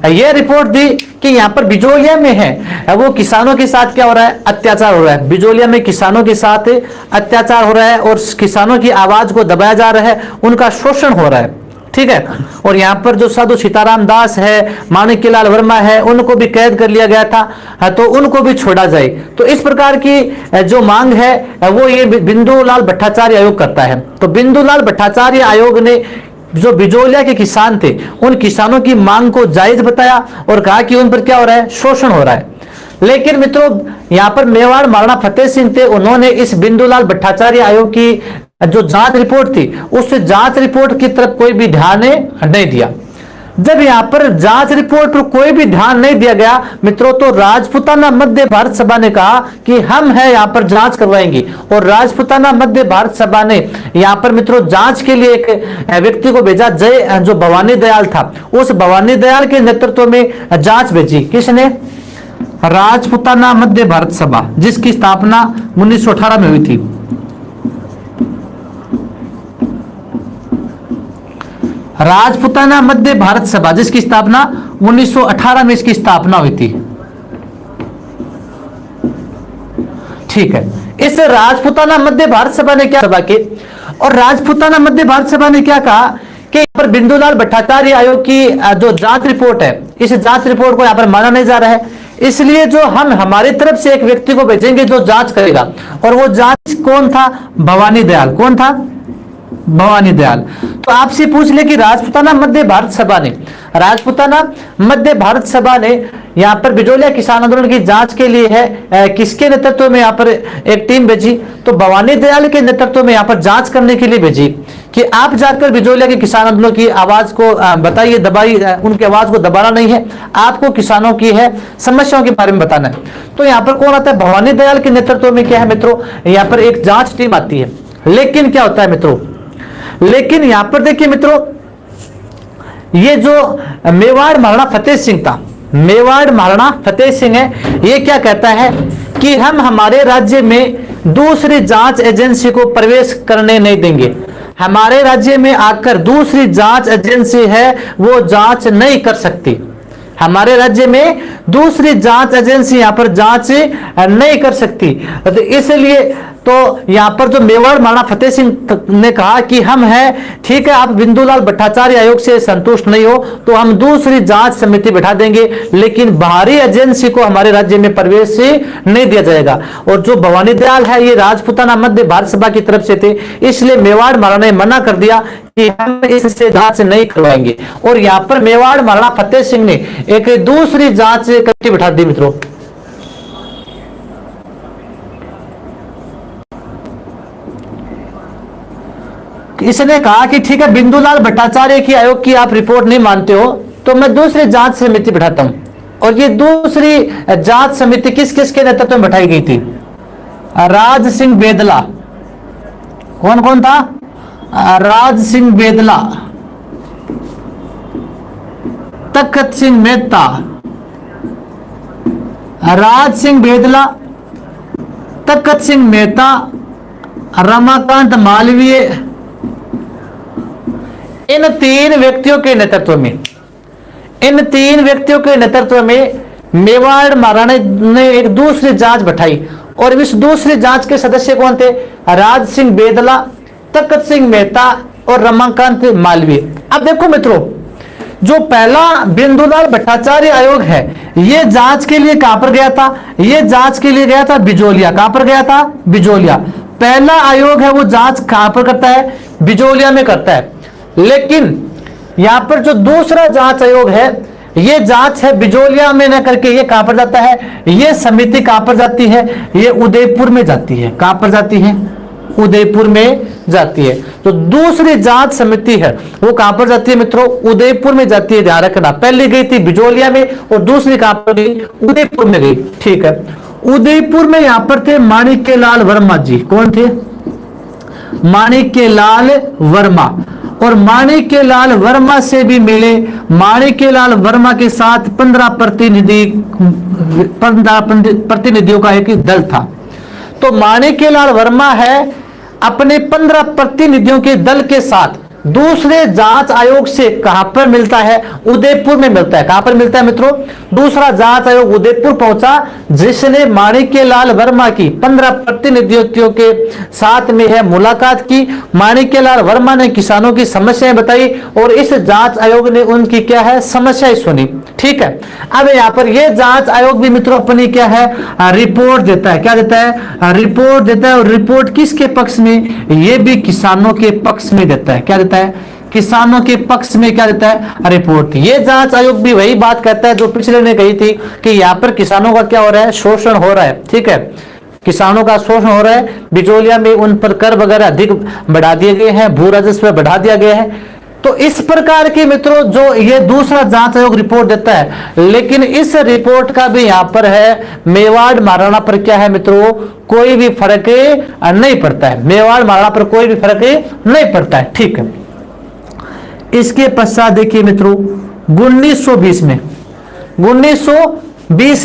यह रिपोर्ट दी कि यहाँ पर बिजोलिया में है वो किसानों के साथ क्या हो रहा है? अत्याचार हो रहा है। बिजोलिया में किसानों के साथ अत्याचार हो रहा है और किसानों की आवाज को दबाया जा रहा है, उनका शोषण हो रहा है, ठीक है। और यहाँ पर जो साधु सीताराम दास है, माणिक्यलाल वर्मा है, उनको भी कैद कर लिया गया था, तो उनको भी छोड़ा जाए। तो इस प्रकार की जो मांग है वो ये बिंदुलाल भट्टाचार्य आयोग करता है। तो बिंदुलाल भट्टाचार्य आयोग ने जो बिजोलिया के किसान थे उन किसानों की मांग को जायज बताया और कहा कि उन पर क्या हो रहा है, शोषण हो रहा है। लेकिन मित्रों यहाँ पर मेवाड़ महाराणा फतेह सिंह थे, उन्होंने इस बिंदुलाल भट्टाचार्य आयोग की जो जांच रिपोर्ट थी उस जांच रिपोर्ट की तरफ कोई भी ध्यान नहीं दिया। जब यहाँ पर जांच रिपोर्ट पर कोई भी ध्यान नहीं दिया गया मित्रों, तो राजपूताना मध्य भारत सभा ने कहा कि हम है यहाँ पर जांच करवाएंगे। और राजपूताना मध्य भारत सभा ने यहाँ पर मित्रों जांच के लिए एक व्यक्ति को भेजा, जय जो भवानी दयाल था, उस भवानी दयाल के नेतृत्व में जांच भेजी। किसने? राजपूताना मध्य भारत सभा, जिसकी स्थापना 1918 में हुई थी। राजपूताना मध्य भारत सभा जिसकी स्थापना 1918 में इसकी स्थापना हुई थी। ठीक है। इस राजपूताना मध्य भारत सभा ने क्या सभा के और राजपूताना मध्य भारत सभा ने क्या कहा कि पर बिंदुलाल भट्टाचार्य आयोग की जो जांच रिपोर्ट है, इस जांच रिपोर्ट को यहां पर माना नहीं जा रहा है, इसलिए जो हम हमारी तरफ से एक व्यक्ति को भेजेंगे जो जांच करेगा। और वो जांच कौन था? भवानी दयाल। कौन था? भवानी दयाल। तो आपसे पूछ ले कि राजपूताना मध्य भारत सभा ने यहाँ पर बिजोलिया किसान आंदोलन की जांच के लिए है किसके नेतृत्व में यहाँ पर एक टीम भेजी? तो भवानी दयाल के नेतृत्व में यहाँ पर जांच करने के लिए भेजी कि आप जाकर बिजोलिया के किसान आंदोलन की आवाज को बताइए, दबाइए, उनकी आवाज को दबाना नहीं है, आपको किसानों की है समस्याओं के बारे में बताना है। तो यहाँ पर कौन आता है? भवानी दयाल के नेतृत्व में क्या है मित्रों, यहाँ पर एक जांच टीम आती है। लेकिन क्या होता है मित्रों, लेकिन यहां पर देखिए मित्रों, ये जो मेवाड़ महाराणा फतेह सिंह था, मेवाड़ महाराणा फतेह सिंह है, ये क्या कहता है कि हम हमारे राज्य में दूसरी जांच एजेंसी को प्रवेश करने नहीं देंगे। हमारे राज्य में आकर दूसरी जांच एजेंसी है वो जांच नहीं कर सकती। हमारे राज्य में दूसरी जांच एजेंसी यहां पर जांच नहीं कर सकती। तो इसलिए तो यहां पर जो मेवाड़ महाराणा फतेह सिंह ने कहा कि हम हैं, ठीक है, आप बिंदुलाल भट्टाचार्य आयोग से संतुष्ट नहीं हो तो हम दूसरी जांच समिति बैठा देंगे, लेकिन बाहरी एजेंसी को हमारे राज्य में प्रवेश नहीं दिया जाएगा। और जो भवानी दयाल है ये राजपूताना मध्य भारत सभा की तरफ से थे, इसलिए मेवाड़ महाराणा ने मना कर दिया कि हम इससे जांच नहीं करवाएंगे। और यहां पर मेवाड़ महाराणा फतेह सिंह ने एक दूसरी जांच कमेटी बैठा दी मित्रों। इसने कहा कि ठीक है, बिंदुलाल भट्टाचार्य की आयोग की आप रिपोर्ट नहीं मानते हो तो मैं दूसरी जांच समिति बैठाता हूं। और ये दूसरी जांच समिति किस किस के नेतृत्व में बैठाई गई थी? राज सिंह बेदला। कौन कौन था? राज सिंह बेदला, तखत सिंह मेहता, राज सिंह बेदला, तखत सिंह मेहता, रमाकांत मालवीय, इन तीन व्यक्तियों के नेतृत्व में मेवाड़ महाराणा ने एक दूसरी जांच बैठाई। और इस दूसरी जांच के सदस्य कौन थे? राज सिंह बेदला, तखत सिंह मेहता और रमाकांत मालवीय। अब देखो मित्रों, जो पहला बिंदुलाल भट्टाचार्य आयोग है ये जांच के लिए कहां पर गया था? ये जांच के लिए गया था बिजोलिया। कहां पर गया था? बिजोलिया। पहला आयोग है वो जांच कहां पर करता है? बिजोलिया में करता है। लेकिन यहां पर जो दूसरा जांच आयोग है ये जांच है बिजोलिया में न करके ये कहां पर जाता है? ये समिति कहां पर जाती है? ये उदयपुर में जाती है। कहां पर जाती है? उदयपुर में जाती है। तो दूसरी जांच समिति है वो कहां पर जाती है मित्रों? उदयपुर में जाती है। ध्यान रखना, पहले गई थी बिजोलिया में और दूसरी कहां पर गई? उदयपुर में गई। ठीक है, उदयपुर में यहां पर थे माणिक्यलाल वर्मा जी। कौन थे? माणिक्यलाल वर्मा। और माणिक्यलाल वर्मा से भी मिले। माणिक्यलाल वर्मा के साथ 15 प्रतिनिधियों का एक दल था। तो माणिक्यलाल वर्मा है अपने 15 प्रतिनिधियों के दल के साथ दूसरे जांच आयोग से कहां पर मिलता है? उदयपुर में मिलता है। कहां पर मिलता है मित्रों? दूसरा जांच आयोग उदयपुर पहुंचा, जिसने माणिक्यलाल वर्मा की 15 प्रतिनिधियों के साथ में है मुलाकात की। माणिक्यलाल वर्मा ने किसानों की समस्याएं बताई और इस जांच आयोग ने उनकी क्या है, समस्याएं सुनी। ठीक है, अब यहां पर यह जांच आयोग भी मित्रों अपनी क्या है, रिपोर्ट देता है। क्या देता है? रिपोर्ट देता है। और रिपोर्ट किसके पक्ष में? यह भी किसानों के पक्ष में देता है। क्या देता है? किसानों के पक्ष में क्या देता है? रिपोर्ट। यह जांच आयोग भी वही बात कहता है जो पिछले ने कही थी कि यहां पर किसानों का क्या हो रहा है, शोषण हो रहा है। ठीक है, किसानों का शोषण हो रहा है, बिचौलिया में उन पर कर वगैरह अधिक बढ़ा दिए गए हैं, भू राजस्व बढ़ा दिया गया है। तो इस प्रकार के मित्रों जो ये दूसरा जांच आयोग रिपोर्ट देता है, लेकिन इस रिपोर्ट का भी यहां पर है मेवाड़ महाराणा पर क्या है मित्रों, कोई भी फर्क नहीं पड़ता है। मेवाड़ महाराणा पर कोई भी फर्क नहीं पड़ता है। ठीक है, इसके पश्चात देखिए मित्रों 1920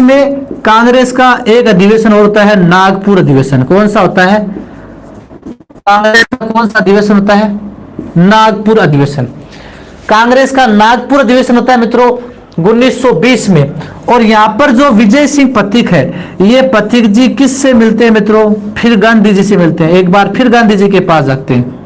में कांग्रेस का एक अधिवेशन होता है, नागपुर अधिवेशन। कौन सा होता है? कांग्रेस का कौन सा अधिवेशन होता है? नागपुर अधिवेशन। कांग्रेस का नागपुर अधिवेशन होता है मित्रों 1920 में। और यहां पर जो विजय सिंह पथिक है, ये पथिक जी किससे मिलते हैं मित्रों? फिर गांधी जी से मिलते हैं। एक बार फिर गांधी जी के पास जाते हैं।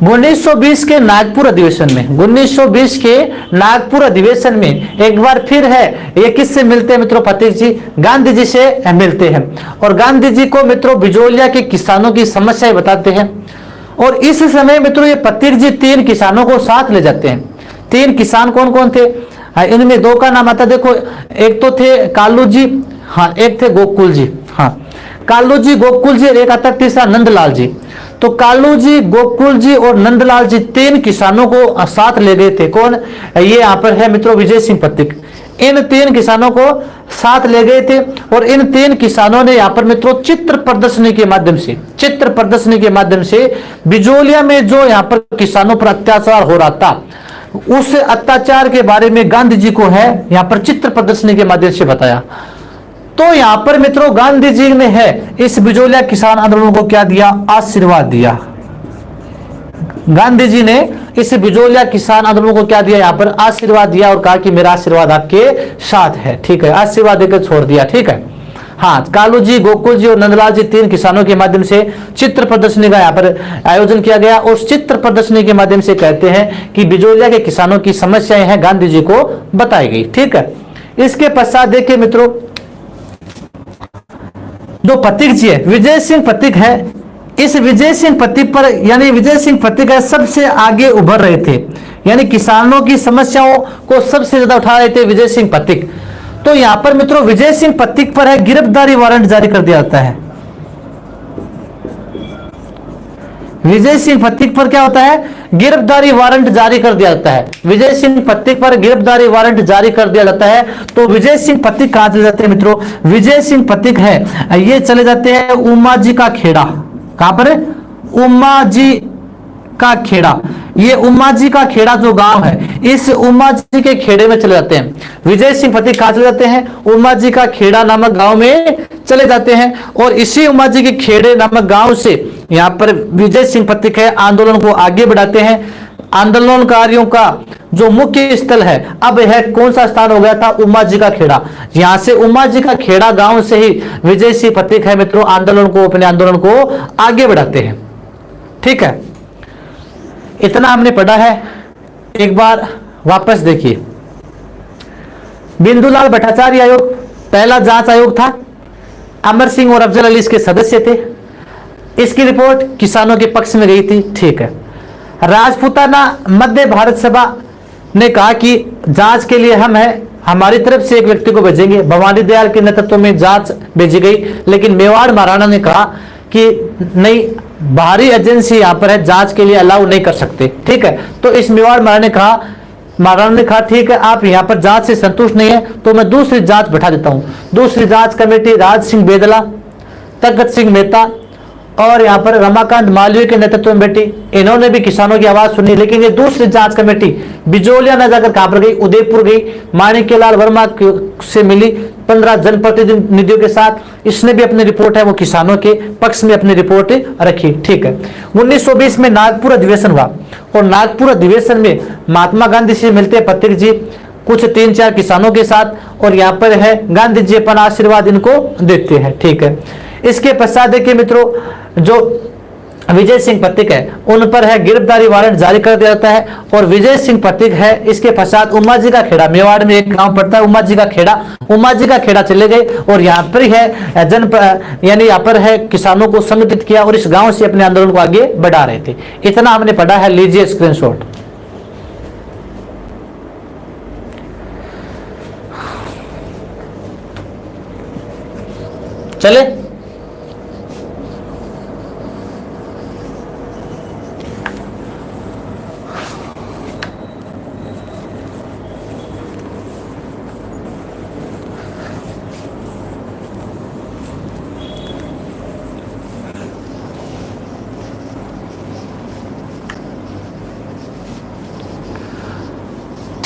1920 के नागपुर अधिवेशन में, 1920 के नागपुर अधिवेशन में एक बार फिर है, ये किससे मिलते हैं मित्रों? पथिक जी गांधी जी से मिलते हैं। और गांधी जी को मित्रों बिजोलिया के किसानों की समस्याएं बताते हैं। और इस समय मित्रों ये पथिक जी 3 किसानों को साथ ले जाते हैं। 3 किसान कौन कौन थे? इनमें 2 का नाम आता है, देखो एक तो थे कालू जी, हाँ, एक थे गोकुल जी। हाँ, कालू जी, गोकुल जी, एक आता तीसरा नंदलाल जी। तो कालू जी, गोकुल जी और नंदलाल जी 3 किसानों को साथ ले गए थे। कौन? ये यहाँ पर है मित्रों विजय सिंह पथिक। इन 3 किसानों को साथ ले गए थे और इन 3 किसानों ने यहाँ पर मित्रों चित्र प्रदर्शनी के माध्यम से बिजोलिया में जो यहाँ पर किसानों पर अत्याचार हो रहा था, उस अत्याचार के बारे में गांधी जी को है यहाँ पर चित्र प्रदर्शनी के माध्यम से बताया। तो यहां पर मित्रों गांधी जी ने है इस बिजोलिया किसान आंदोलन को क्या दिया? आशीर्वाद दिया। गांधी जी ने इस बिजोलिया किसान आंदोलन को क्या दिया? यहां पर आशीर्वाद दिया और कहा कि मेरा आशीर्वाद आपके साथ है। ठीक है, आशीर्वाद देकर छोड़ दिया। ठीक है, हाँ, कालू जी, गोकुल जी और नंदलाल जी 3 किसानों के माध्यम से चित्र प्रदर्शनी का यहाँ पर आयोजन किया गया। और चित्र प्रदर्शनी के माध्यम से कहते हैं कि बिजोलिया के किसानों की समस्याएं हैं गांधी जी को बताई गई। ठीक है, इसके पश्चात देखिए मित्रों जो पथिक जी है, विजय सिंह पथिक है, इस विजय सिंह पथिक पर यानी विजय सिंह पथिक सबसे आगे उभर रहे थे, यानी किसानों की समस्याओं को सबसे ज्यादा उठा रहे थे विजय सिंह पथिक। तो यहां पर मित्रों विजय सिंह पथिक पर है गिरफ्तारी वारंट जारी कर दिया जाता है। विजय सिंह पथिक पर क्या होता है? गिरफ्तारी वारंट जारी कर दिया जाता है। विजय सिंह पथिक पर गिरफ्तारी वारंट जारी कर दिया जाता है। तो विजय सिंह पथिक कहां चले जाते हैं मित्रों? विजय सिंह पथिक है ये चले जाते हैं उमा जी का खेड़ा। कहां पर? उमा जी का खेड़ा। ये उमा जी का खेड़ा जो गांव है, इस उमा जी के खेड़े में चले जाते हैं। विजय सिंह पथिक कहां चले जाते हैं? उमा जी का खेड़ा नामक गांव में चले जाते हैं। और इसी उमा जी के खेड़े नामक गांव से यहां पर विजय सिंह पथिक है आंदोलन को आगे बढ़ाते हैं। आंदोलनकारियों का जो मुख्य स्थल है अब है कौन सा स्थान हो गया था? उमा जी का खेड़ा। यहां से उमा जी का खेड़ा गांव से ही विजय सिंह पथिक है मित्रों अपने आंदोलन को आगे बढ़ाते हैं। ठीक है, इतना हमने पढ़ा है। एक बार वापस देखिए, बिंदुलाल भट्टाचार्य आयोग पहला जांच आयोग था। अमर सिंह और अफजल अली इसके सदस्य थे। इसकी रिपोर्ट किसानों के पक्ष में गई थी। ठीक है, राजपूताना मध्य भारत सभा ने कहा कि जांच के लिए हमारी तरफ से एक व्यक्ति को भेजेंगे। भवानी दयाल के नेतृत्व में जांच भेजी गई, लेकिन मेवाड़ महाराणा ने कहा कि नहीं, बाहरी एजेंसी यहां पर है, जांच के लिए अलाउ नहीं कर सकते। ठीक है, तो इस मेवाड़ महाराणा ने कहा ठीक है, आप यहां पर जांच से संतुष्ट नहीं है तो मैं दूसरी जांच बैठा देता हूं। दूसरी जांच कमेटी राज सिंह बेदला, तगत सिंह मेहता और यहां पर रमाकांत मालवीय के नेतृत्व में बैठी। इन्होंने भी किसानों की आवाज सुनी, लेकिन ये दूसरी जांच कमेटी बिजोलिया न जाकर कहां पर गई, उदयपुर गई, माणिक्यलाल वर्मा से मिली 15 जनप्रतिनिधियों के साथ। इसने भी अपनी रिपोर्ट है वो किसानों के पक्ष में अपनी रिपोर्ट रखी। ठीक है, 1920 में नागपुर अधिवेशन हुआ और नागपुर अधिवेशन में महात्मा गांधी से मिलते पथिक जी कुछ 3-4 किसानों के साथ, और यहाँ पर है गांधी जी अपना आशीर्वाद इनको देते हैं। ठीक है, इसके पश्चात देखिए मित्रों, जो विजय सिंह पथिक है उन पर है गिरफ्तारी वारंट जारी कर दिया जाता है, और विजय सिंह पथिक है इसके पश्चात उमाजी का खेड़ा, मेवाड़ में एक गांव पड़ता है उमाजी का खेड़ा, उमाजी का खेड़ा चले गए और यहाँ पर है यानी यहाँ पर है किसानों को संगठित किया और इस गांव से अपने आंदोलन को आगे बढ़ा रहे थे। इतना हमने पढ़ा है, लीजिए स्क्रीनशॉट। चले,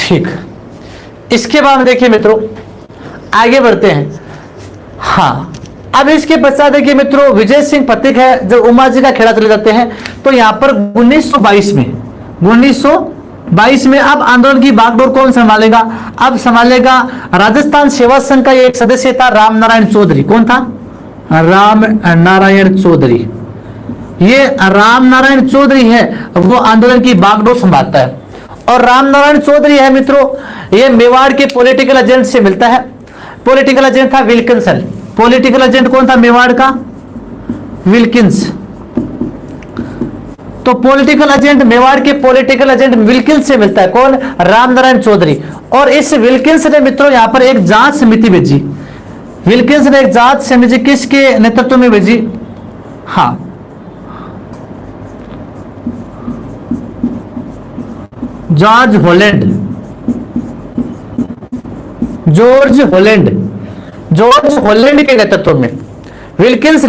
ठीक। इसके बाद देखिए मित्रों आगे बढ़ते हैं। हाँ, अब इसके पश्चात देखिए मित्रों, विजय सिंह पथिक है जब उमाजी का खेड़ा चले जाते हैं तो यहां पर 1922 में अब आंदोलन की बागडोर कौन संभालेगा? अब संभालेगा राजस्थान सेवा संघ का एक सदस्य था राम नारायण चौधरी। कौन था? राम नारायण चौधरी। ये राम नारायण चौधरी है वो आंदोलन की बागडोर संभालता है। और राम नारायण चौधरी है मित्रों, ये मेवाड़ के पॉलिटिकल एजेंट से मिलता है। पॉलिटिकल एजेंट था विल्किंसन। पॉलिटिकल एजेंट कौन था मेवाड़ का? विल्किंस। तो पॉलिटिकल एजेंट मेवाड़ के पॉलिटिकल एजेंट विल्किंस से मिलता है। कौन? राम नारायण चौधरी। और इस विल्किंस ने मित्रों यहां पर एक जांच समिति भेजी। विल्किंस ने एक जांच समिति किसके नेतृत्व में भेजी? हाँ, जॉर्ज हॉलैंड। जॉर्ज हॉलैंड के नेतृत्व में विल्किंस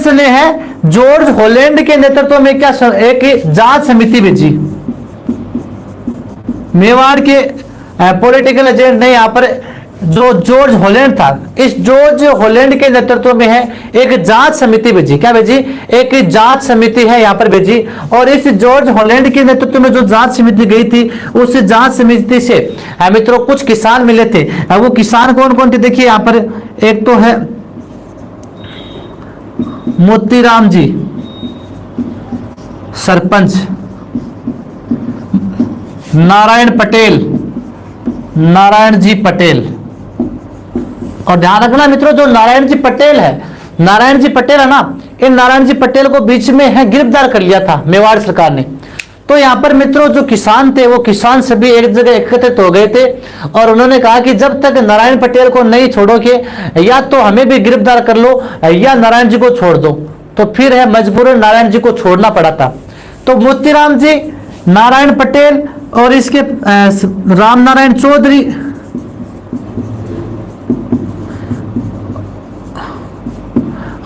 ने है जॉर्ज हॉलैंड के नेतृत्व में क्या एक जांच समिति भेजी। मेवाड़ के पॉलिटिकल एजेंट ने यहां पर जो जॉर्ज हॉलैंड था, इस जॉर्ज हॉलैंड के नेतृत्व में है एक जांच समिति भेजी। क्या भेजी? एक जांच समिति है यहां पर भेजी। और इस जॉर्ज हॉलैंड के नेतृत्व में जो जांच समिति गई थी, उस जांच समिति से मित्रों कुछ किसान मिले थे। वो किसान कौन कौन थे? देखिए यहां पर एक तो है मोतीराम जी सरपंच, नारायण जी पटेल। और ध्यान रखना मित्रों, जो नारायण जी पटेल है ना, इन नारायण जी पटेल को बीच में है गिरफ्तार कर लिया था मेवाड़ सरकार ने। तो यहां पर मित्रों जो किसान थे वो किसान सभी एक जगह एकत्रित हो गए थे और उन्होंने कहा कि जब तक नारायण पटेल को नहीं छोड़ोगे या तो हमें भी गिरफ्तार कर लो या नारायण जी को छोड़ दो। तो फिर है मजबूरन नारायण जी को छोड़ना पड़ा था। तो मोतीराम जी, नारायण पटेल और इसके राम नारायण चौधरी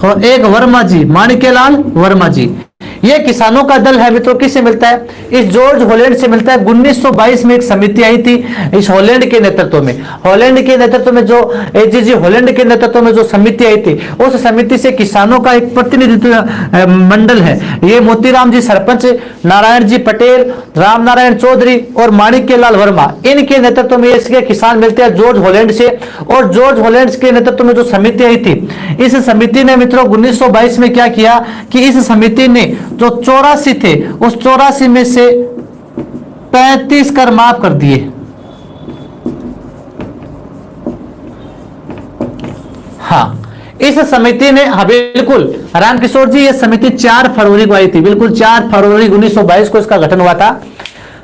और एक वर्मा जी, माणिक्यलाल वर्मा जी, ये किसानों का दल है मित्रों। किससे मिलता है? इस जॉर्ज हॉलैंड से मिलता है। 1922 में एक समिति आई थी इस हॉलैंड के नेतृत्व में। हॉलैंड के नेतृत्व में जो एजीजी हॉलैंड के नेतृत्व में जो समिति आई थी, उस समिति से किसानों का एक प्रतिनिधित्व मंडल है। ये मोतीराम जी सरपंच, नारायण जी पटेल, राम नारायण चौधरी और माणिक्यलाल वर्मा, इनके नेतृत्व में इसके किसान मिलते हैं जॉर्ज हॉलैंड से। और जॉर्ज हॉलैंड के नेतृत्व में जो समिति आई थी, इस समिति ने मित्रों 1922 में क्या किया कि इस समिति ने जो 84 थे, उस 84 में से 35 कर माफ कर दिए। हाँ, इस समिति ने, हाँ बिल्कुल रामकिशोर जी, ये समिति 4 फरवरी को आई थी। बिल्कुल 4 फरवरी 1922 को इसका गठन हुआ था।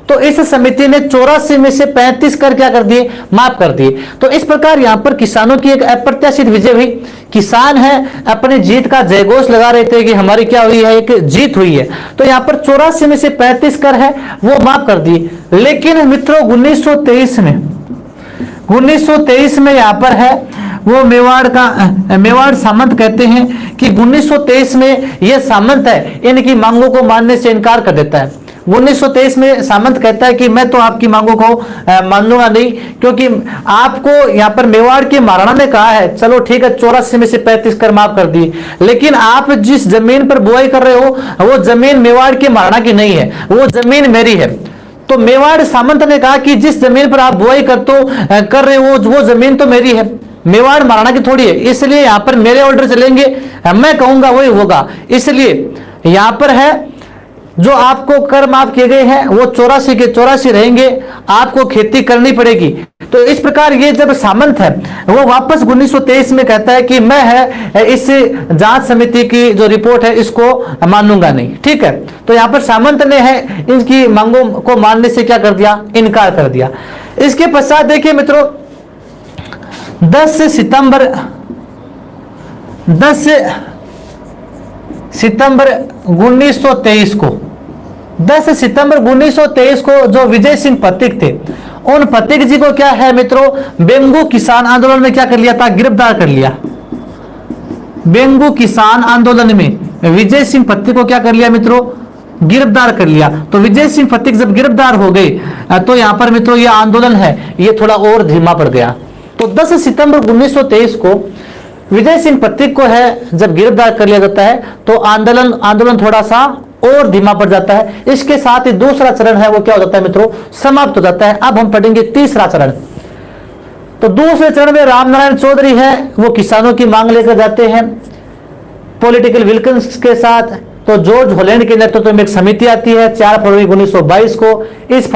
तो इस समिति ने 84 में से 35 कर क्या कर दिए? माफ कर दिए। तो इस प्रकार यहां पर किसानों की एक अप्रत्याशित विजय हुई। किसान है अपनी जीत का जयघोष लगा रहे थे कि हमारी क्या हुई है, एक जीत हुई है। तो यहां पर 84 में से 35 कर है वो माफ कर दिए। लेकिन मित्रों 1923 में यहां पर है वो मेवाड़ सामंत कहते हैं कि 1923 में ये सामंत है इनकी मांगों को मानने से इनकार कर देता है। 1923 में सामंत कहता है कि मैं तो आपकी मांगों को मान लूंगा नहीं, क्योंकि आपको यहाँ पर मेवाड़ के महाराणा ने कहा है चलो ठीक है 84 में से 35 कर माफ कर दी, लेकिन आप जिस जमीन पर बुआई कर रहे हो वो जमीन मेवाड़ के महाराणा की नहीं है, वो जमीन मेरी है। तो मेवाड़ सामंत ने कहा कि जिस जमीन पर आप बुआई कर रहे हो वो जमीन तो मेरी है, मेवाड़ महाराणा की थोड़ी है, इसलिए यहां पर मेरे ऑर्डर चलेंगे, मैं कहूंगा वही होगा। इसलिए यहां पर है जो आपको कर माफ किए गए हैं वो 84 के 84 रहेंगे, आपको खेती करनी पड़ेगी। तो इस प्रकार ये जब सामंत है वो वापस 1923 में कहता है कि मैं है इस जांच समिति की जो रिपोर्ट है इसको मानूंगा नहीं, ठीक है। तो यहां पर सामंत ने है इनकी मांगों को मानने से क्या कर दिया, इनकार कर दिया। इसके पश्चात देखिए मित्रों 10 सितंबर 1923 को 10 सितंबर 1923 को जो विजय सिंह पथिक थे, उन पथिक जी को क्या है मित्रों, बेंगू किसान आंदोलन में क्या कर लिया था, गिरफ्तार कर लिया। बेंगू किसान आंदोलन में विजय सिंह पथिक को क्या कर लिया मित्रों, गिरफ्तार कर लिया। तो विजय सिंह पथिक जब गिरफ्तार हो गए तो यहां पर मित्रों ये आंदोलन है ये थोड़ा और धीमा पड़ गया। तो 10 सितंबर 1923 को विजय सिंह पथिक को है जब गिरफ्तार कर लिया जाता है तो आंदोलन थोड़ा सा और धीमा पड़ जाता है। इसके साथ ही दूसरा चरण है वो क्या हो जाता है मित्रों, समाप्त हो जाता है। अब हम पढ़ेंगे तीसरा चरण। तो दूसरे चरण में रामनारायण चौधरी है वो किसानों की मांग लेकर जाते हैं पॉलिटिकल विल्किंस के साथ। तो जॉर्ज हॉलैंड के नेतृत्व में एक समिति आती है 4 फरवरी 1922 को। इस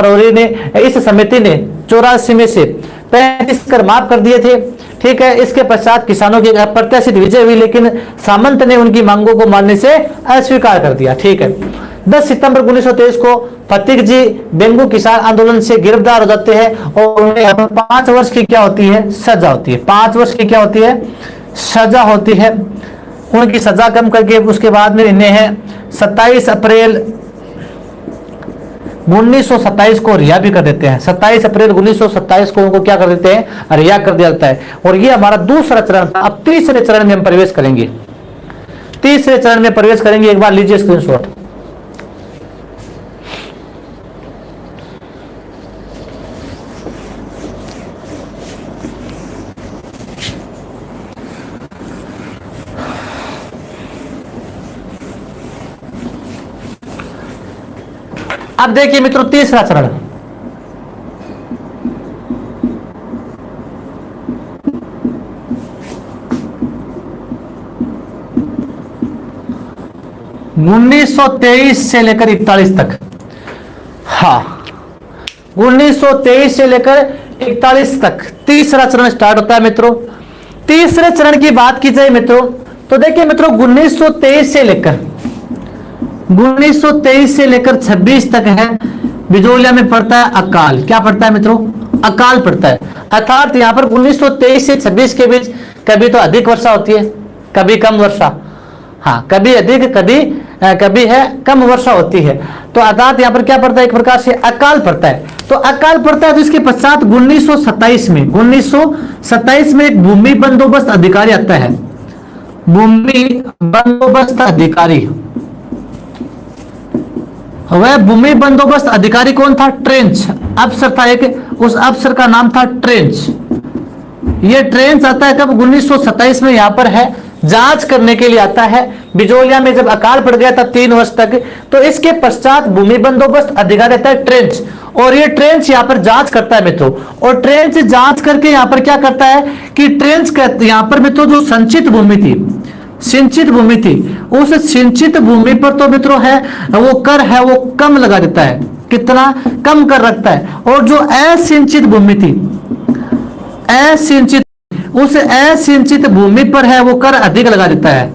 समिति ने 84 में से 35 कर माफ कर दिए थे, ठीक है। इसके पश्चात किसानों की प्रत्याशित विजय हुई, लेकिन सामंत ने उनकी मांगों को मानने से अस्वीकार कर दिया, ठीक है। 10 सितंबर 1923 को पथिक जी बेंगू किसान आंदोलन से गिरफ्तार हो जाते हैं और उन्हें 5 वर्ष की क्या होती है, सजा होती है। 5 वर्ष की क्या होती है, सजा होती है। उनकी सजा कम करके उसके बाद में इन्हें है 27 अप्रैल 1927 को रिहा भी कर देते हैं। 27 अप्रैल 1927 को उनको क्या कर देते हैं, रिहा कर दिया जाता है। और ये हमारा दूसरा चरण था। अब तीसरे चरण में हम प्रवेश करेंगे। तीसरे चरण में प्रवेश करेंगे, एक बार लीजिए स्क्रीनशॉट। अब देखिए मित्रों तीसरा चरण। उन्नीस सौ 23 से लेकर 41 तक, हाँ 1923 से लेकर 41 तक तीसरा चरण स्टार्ट होता है मित्रों। तीसरे चरण की बात की जाए मित्रों तो देखिए मित्रों 1923 से लेकर 26 तक है बिजोलिया में पड़ता है अकाल। क्या पड़ता है मित्रों, अकाल पड़ता है। अर्थात यहाँ पर 1923 से 26 के बीच कभी तो अधिक वर्षा होती है, कभी कम वर्षा, हाँ कभी अधिक कभी है कम वर्षा होती है। तो अर्थात यहाँ पर क्या पड़ता है, एक प्रकार से अकाल पड़ता है। तो अकाल पड़ता है तो इसके पश्चात 1927 में एक भूमि बंदोबस्त अधिकारी आता है। भूमि बंदोबस्त अधिकारी, वह भूमि बंदोबस्त अधिकारी कौन था, ट्रेंच अफसर था एक, उस अफसर का नाम था ट्रेंच। ये ट्रेंच आता है कब, 1927 में यहाँ पर है जांच करने के लिए आता है। बिजोलिया में जब अकाल पड़ गया था 3 वर्ष तक, तो इसके पश्चात भूमि बंदोबस्त अधिकारी आता है ट्रेंच, और ये ट्रेंच यहाँ पर जांच करता है मित्रों। और ट्रेंच जांच करके यहाँ पर क्या करता है कि ट्रेंच यहाँ पर मित्रों जो सिंचित भूमि थी, उस सिंचित भूमि पर तो मित्रों है वो कर है वो कम लगा देता है, कितना कम कर रखता है। और जो असिंचित भूमि थी, उस असिंचित भूमि पर है वो कर अधिक लगा देता है।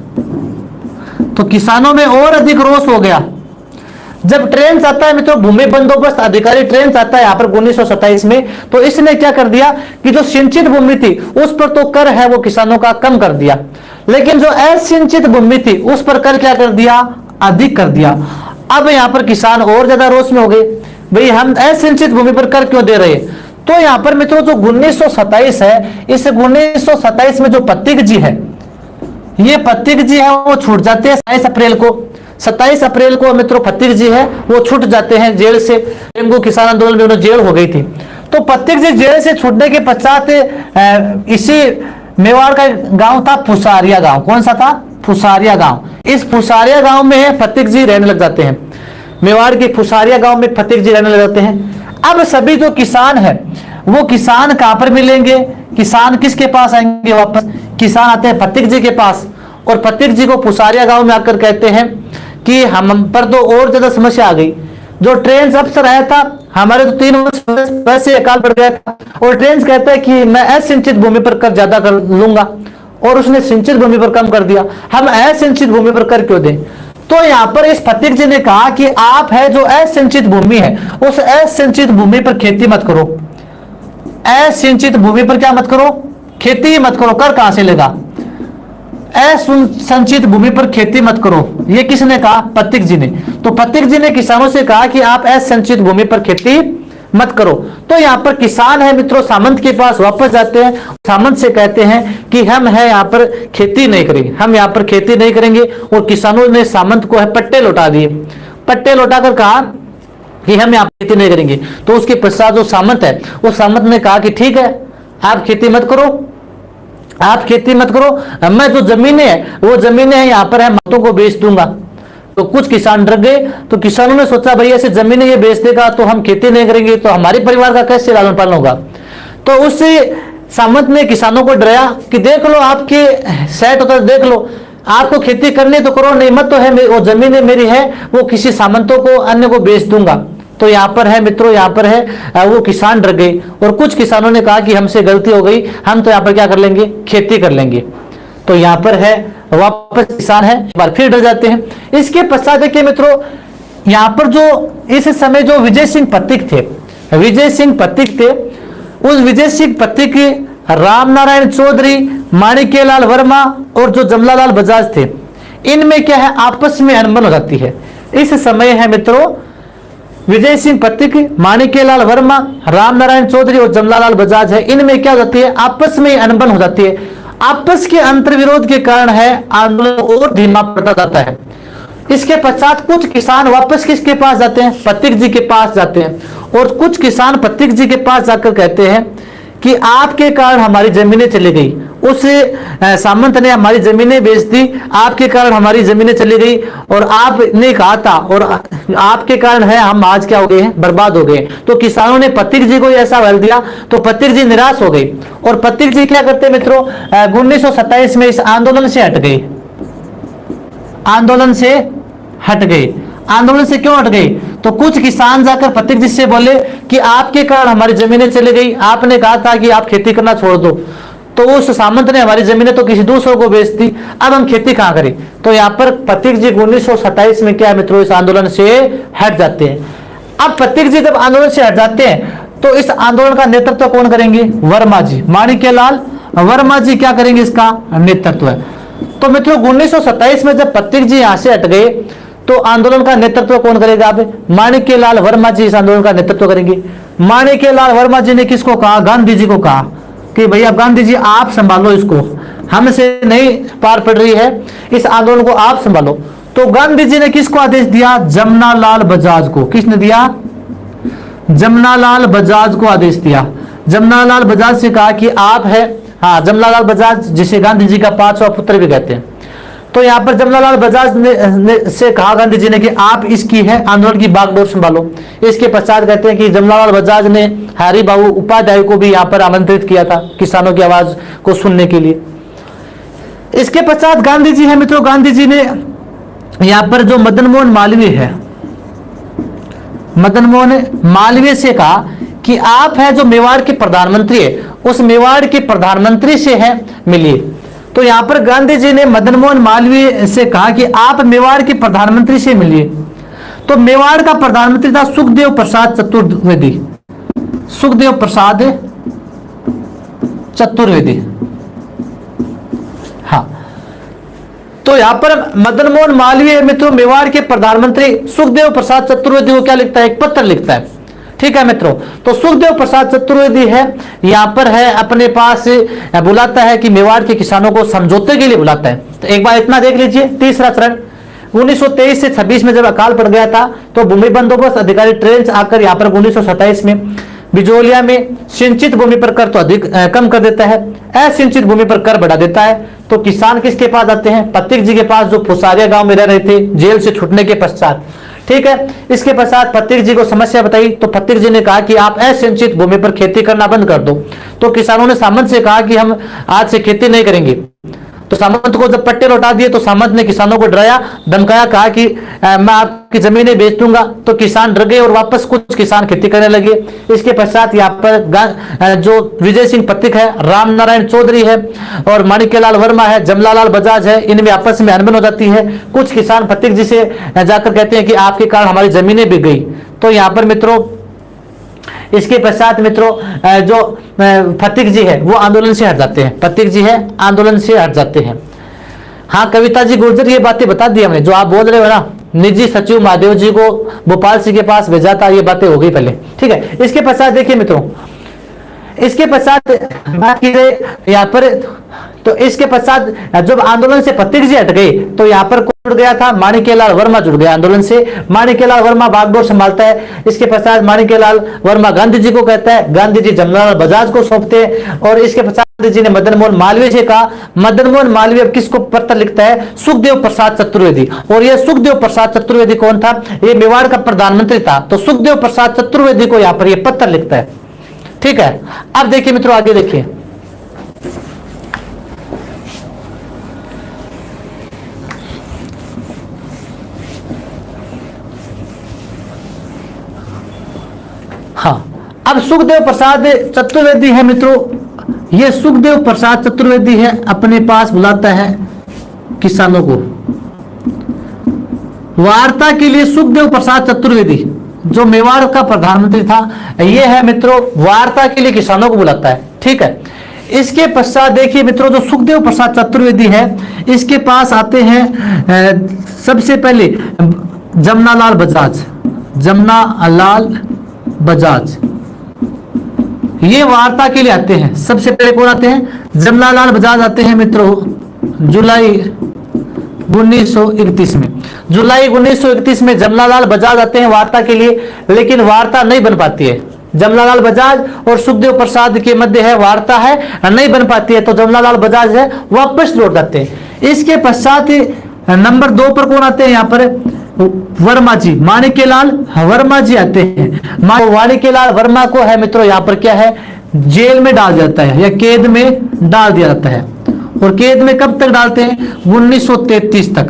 तो किसानों में और अधिक रोष हो गया। जब ट्रेन आता है मित्रों, भूमि बंदोबस्त अधिकारी ट्रेन आता है यहाँ पर 1927 में, तो इसने क्या कर दिया कि जो सिंचित भूमि थी उस पर तो कर है वो किसानों का कम कर दिया, लेकिन जो असिंचित भूमि थी उस पर कर क्या कर दिया, अधिक कर दिया। अब यहाँ पर किसान और ज्यादा रोष में हो गए, भाई हम असिंचित भूमि पर कर क्यों दे रहे हैं। तो यहाँ पर मित्रों जो 1927 है, इस 1927 में जो पथिक जी है, ये पथिक जी है वो छूट जाते हैं 27 अप्रैल को। 27 अप्रैल को मित्रों पथिक जी है वो छूट जाते हैं जेल से। रेमगो किसान आंदोलन में उन्हें जेल हो गई थी। तो पथिक जी जेल से छूटने के पश्चात इसी मेवाड़ का गांव था फुसारिया गांव। कौन सा था? फुसारिया गांव। इस फुसारिया गांव में पथिक जी रहने लग जाते हैं। मेवाड़ के फुसारिया गांव में पथिक जी रहने लग जाते हैं। अब सभी जो किसान है वो किसान कहां पर मिलेंगे? किसान किसके पास आएंगे वापस? किसान आते हैं पथिक जी के पास और पथिक जी को फुसारिया गांव में आकर कहते हैं कि हम पर तो और ज्यादा समस्या आ गई। जो ट्रेन अफसर आया था हमारे तो 3 वर्ष पैसे अकाल पड़ गया था और ट्रेन कहता है कि मैं असिंचित भूमि पर कर ज्यादा कर लूंगा और उसने सिंचित भूमि पर कम कर दिया। हम असिंचित भूमि पर कर क्यों दें? तो यहां पर इस पथिक जी ने कहा कि आप है जो असिंचित भूमि है उस असिंचित भूमि पर खेती मत करो। असिंचित भूमि पर क्या मत करो? खेती मत करो। कर कहां से लेगा? असंचित भूमि पर खेती मत करो। ये किसने कहा? पथिक जी ने। तो पथिक जी ने किसानों से कहा कि आप असंचित भूमि पर खेती मत करो। तो यहां पर किसान है मित्रों सामंत के पास वापस जाते हैं। सामंत से कहते हैं कि हम है यहां पर खेती नहीं करेंगे, हम यहां पर खेती नहीं करेंगे। और किसानों ने सामंत को है पट्टे लौटा दिए। पट्टे लौटाकर कहा कि हम यहां खेती नहीं करेंगे। तो उसके पश्चात जो सामंत है वो सामंत ने कहा कि ठीक है आप खेती मत करो, आप खेती मत करो, मैं जो जमीनें है वो जमीनें हैं यहां पर है मतों को बेच दूंगा। तो कुछ किसान डर गए। तो किसानों ने सोचा भाई ऐसे जमीनें ये बेच देगा तो हम खेती नहीं करेंगे तो हमारे परिवार का कैसे लालन पालन होगा। तो उससे सामंत ने किसानों को डराया कि देख लो आपके सेट होता है, देख लो आपको खेती करनी तो करो, नहीं मत तो है वो जमीनें मेरी है वो किसी सामंतों को अन्य को बेच दूंगा। तो यहाँ पर है मित्रों, यहाँ पर है वो किसान डर गए और कुछ किसानों ने कहा कि हमसे गलती हो गई, हम तो यहाँ पर क्या कर लेंगे? खेती कर लेंगे। तो यहाँ पर है वापस किसान है एक बार फिर डर जाते हैं। इसके पश्चात देखिए मित्रों यहाँ पर जो इस समय जो विजय सिंह पथिक थे, विजय सिंह पथिक थे, उस विजय सिंह पथिक राम नारायण चौधरी, माणिक्यलाल वर्मा और जो जमनालाल बजाज थे, इनमें क्या है आपस में अनबन हो जाती है। इस समय है मित्रों विजय सिंह पथिक, माणिक्यलाल वर्मा, राम नारायण चौधरी और जमनालाल बजाज है, इनमें क्या होती है आपस में अनबन हो जाती है। आपस के अंतर्विरोध के कारण है आंदोलन और धीमा पड़ता जाता है। इसके पश्चात कुछ किसान वापस किसके पास जाते हैं? पथिक जी के पास जाते हैं और कुछ किसान पथिक जी के पास जाकर कहते हैं कि आपके कारण हमारी जमीनें चली गई, उस सामंत ने हमारी जमीनें बेच दी, आपके कारण हमारी जमीनें चली गई और आपने कहा था और आपके कारण है हम आज क्या हो गए हैं? बर्बाद हो गए। तो किसानों ने पथिक जी को ऐसा बल दिया तो पथिक जी निराश हो गए और पथिक जी क्या करते मित्रों 1927 में इस आंदोलन से हट गए। आंदोलन से हट गए। आंदोलन से क्यों हट गए? तो कुछ किसान जाकर पथिक जी से बोले कि आपके कारण हमारी जमीनें चली गई, आपने कहा था कि आप खेती करना छोड़ दो, तो उस सामंत ने हमारी जमीनें तो किसी दूसरों को बेच दी, अब हम खेती कहां करें? तो यहाँ पर पथिक जी 1927 में क्या है मित्रों इस आंदोलन से हट जाते हैं। अब पथिक जी जब आंदोलन से हट जाते हैं तो इस आंदोलन का नेतृत्व कौन करेंगे? वर्मा जी, माणिक्यलाल वर्मा जी क्या करेंगे? इसका नेतृत्व है। तो मित्रों 1927 में जब पथिक जी यहां से हट गए तो आंदोलन का नेतृत्व कौन करेगा? अब माणिक्यलाल वर्मा जी इस आंदोलन का नेतृत्व करेंगे। माणिक्यलाल वर्मा जी ने किसको कहा? गांधी जी को कहा कि भैया गांधी जी आप संभालो इसको, हमसे नहीं पार पड़ रही है, इस आंदोलन को आप संभालो। तो गांधी जी ने किसको आदेश दिया? जमनालाल बजाज को। किसने दिया? जमनालाल बजाज को आदेश दिया। जमनालाल बजाज से कहा कि आप है, हाँ जमनालाल बजाज जिसे गांधी जी का 5वां पुत्र भी कहते हैं। तो यहाँ पर जमनालाल बजाज ने से कहा गांधी जी ने कि आप इसकी है आंदोलन की बागडोर संभालो। इसके पश्चात कहते हैं कि जमनालाल बजाज ने हरि बाबू उपाध्याय को भी यहाँ पर आमंत्रित किया था किसानों की आवाज को सुनने के लिए। इसके पश्चात गांधी जी है मित्रों, गांधी जी ने यहाँ पर जो मदन मोहन मालवीय है, मदन मोहन मालवीय से कहा कि आप है जो मेवाड़ के प्रधानमंत्री है उस मेवाड़ के प्रधानमंत्री से है मिलिए। तो यहां पर गांधी जी ने मदन मोहन मालवीय से कहा कि आप मेवाड़ के प्रधानमंत्री से मिलिए। तो मेवाड़ का प्रधानमंत्री था सुखदेव प्रसाद चतुर्वेदी। सुखदेव प्रसाद चतुर्वेदी, हाँ। तो यहां पर मदन मोहन मालवीय मित्रों मेवाड़ के प्रधानमंत्री सुखदेव प्रसाद चतुर्वेदी को क्या लिखता है? एक पत्र लिखता है। ठीक है मित्रों, तो सुखदेव प्रसाद चतुर्वेदी है यहां पर है अपने पास बुलाता है कि मेवाड़ के किसानों को समझौते के लिए बुलाता है। तो एक बार इतना देख लीजिए। तीसरा चरण 1923 से 26 में जब अकाल पड़ गया था तो भूमि बंदोबस्त अधिकारी ट्रेन आकर यहाँ पर 1927 में बिजोलिया में सिंचित भूमि पर कर तो अधिक कम कर देता है, असिंचित भूमि पर कर बढ़ा देता है। तो किसान किसके पास आते हैं? पथिक जी के पास, जो फुसारिया गांव में रह रहे थे जेल से छूटने के पश्चात। ठीक है, इसके पश्चात फतीक जी को समस्या बताई तो फतीक जी ने कहा कि आप असिंचित भूमि पर खेती करना बंद कर दो। तो किसानों ने सामंत से कहा कि हम आज से खेती नहीं करेंगे। तो सामंत को जब पट्टे लौटा दिए तो सामंत ने किसानों को डराया, धमकाया, कहा कि मैं आपकी जमीनें बेच दूंगा। तो किसान डर गए और वापस कुछ किसान खेती करने लगे। इसके पश्चात यहाँ पर जो विजय सिंह पथिक है, राम नारायण चौधरी है और माणिक्यलाल वर्मा है, जमनालाल बजाज है, इनमें आपस में अनबन हो जाती है। कुछ किसान फतीक जी से जाकर कहते हैं कि आपके कारण हमारी जमीनें बिक गई। तो यहाँ पर मित्रों इसके पश्चात मित्रों जो फतीक जी है वो आंदोलन से हट जाते हैं। फतीक जी है आंदोलन से हट जाते हैं। हाँ, कविता जी गुर्जर ये बातें बता दी हमने, जो आप बोल रहे हो ना, निजी सचिव महादेव जी को भोपाल सिंह के पास भेजा था, ये बातें हो गई पहले। ठीक है, इसके पश्चात देखिए मित्रों, इसके पश्चात बात की जाए यहाँ पर, तो इसके पश्चात जब आंदोलन से फतीक जी हट गए तो यहाँ पर कौन जुड़ गया था? माणिक्यलाल वर्मा जुड़ गया आंदोलन से। माणिक्यलाल वर्मा बागडोर संभालता है। इसके पश्चात माणिक्यलाल वर्मा गांधी जी को कहता है, गांधी जी जमनालाल बजाज को सौंपते हैं। और इसके पश्चात गांधी जी ने मदन मोहन मालवीय से कहा। मदन मोहन मालवीय किसको पत्र लिखता है? सुखदेव प्रसाद चतुर्वेदी। और यह सुखदेव प्रसाद चतुर्वेदी कौन था? ये मेवाड़ का प्रधानमंत्री था। तो सुखदेव प्रसाद चतुर्वेदी को यहाँ पर यह पत्र लिखता है। ठीक है, अब देखिए मित्रों, आगे देखिए। हाँ, अब सुखदेव प्रसाद चतुर्वेदी है मित्रों, ये सुखदेव प्रसाद चतुर्वेदी है, अपने पास बुलाता है किसानों को वार्ता के लिए। सुखदेव प्रसाद चतुर्वेदी जो मेवाड़ का प्रधानमंत्री था, ये है मित्रों वार्ता के लिए किसानों को बुलाता है। ठीक है, इसके पश्चात देखिए मित्रों, जो सुखदेव प्रसाद चतुर्वेदी है इसके पास आते हैं सबसे पहले जमनालाल बजाज। जमनालाल बजाज ये वार्ता के लिए आते हैं। सबसे पहले कौन आते हैं? जमनालाल बजाज आते हैं मित्रों जुलाई 1931 में। जुलाई 1931 में जमनालाल बजाज आते हैं वार्ता के लिए, लेकिन वार्ता नहीं बन पाती है। जमनालाल बजाज और सुखदेव प्रसाद के मध्य है वार्ता है, नहीं बन पाती है। तो जमनालाल बजाज है वापस लौट जाते हैं। इसके पश्चात नंबर 2 पर कौन आते हैं? यहाँ पर वर्मा जी, माणिक्यलाल वर्मा जी आते हैं। माणिक्यलाल वर्मा को है मित्रों यहाँ पर क्या है? जेल में डाल जाता है या कैद में डाल दिया जाता है। और कैद में कब तक डालते हैं? 1933 तक,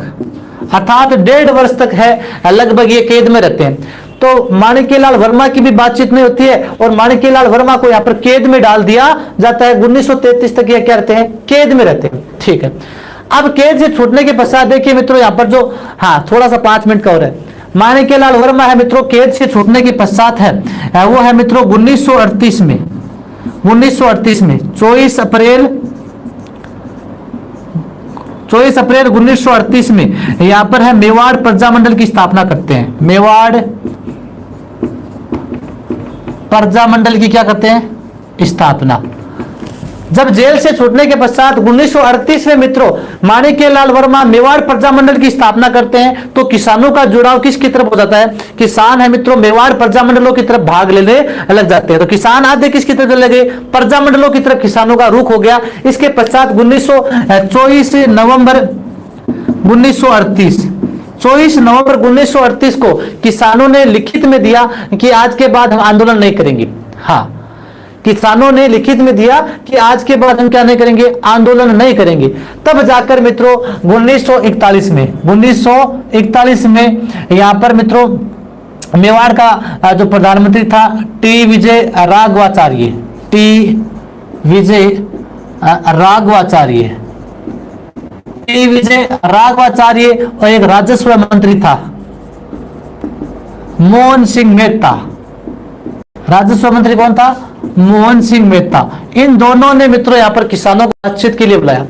अर्थात 1.5 वर्ष तक है लगभग ये कैद में रहते हैं। तो माणिक्यलाल वर्मा की भी बातचीत नहीं होती है और माणिक्यलाल वर्मा को यहाँ पर कैद में डाल दिया जाता है। 1933 तक ये क्या रहते हैं? कैद में रहते हैं। ठीक है, अब कैद से छूटने के पश्चात देखिए मित्रों यहाँ पर जो, हाँ थोड़ा सा 5 मिनट का और है। माणिक्यलाल वर्मा है मित्रों कैद से छूटने के पश्चात है वो है मित्रों 1938 में 24 अप्रैल 1938 में यहां पर है मेवाड़ प्रजामंडल की स्थापना करते हैं। मेवाड़ प्रजामंडल की क्या करते हैं? स्थापना। जब जेल से छूटने के पश्चात 1938 में मित्रों माणिक्यलाल वर्मा मेवाड़ प्रजामंडल की स्थापना करते हैं। तो किसानों का जुड़ाव किसकी तरफ हो जाता है? किसान है मित्रों मेवाड़ प्रजामंडलों की तरफ भाग लेने लग जाते हैं। तो किसान आधे किसकी तरफ चले गए? प्रजामंडलों की तरफ किसानों का रुख हो गया। इसके पश्चात 24 नवंबर 1938 को किसानों ने लिखित में दिया कि आज के बाद हम आंदोलन नहीं करेंगे। हाँ, किसानों ने लिखित में दिया कि आज के बाद हम क्या नहीं करेंगे? आंदोलन नहीं करेंगे। तब जाकर मित्रों 1941 में यहां पर मित्रों मेवाड़ का जो प्रधानमंत्री था टी विजय राघवाचार्य और एक राजस्व मंत्री था मोहन सिंह मेहता। राजस्व मंत्री कौन था? मोहन सिंह मेहता। इन दोनों ने मित्रों यहां पर किसानों को बातचीत के लिए बुलाया।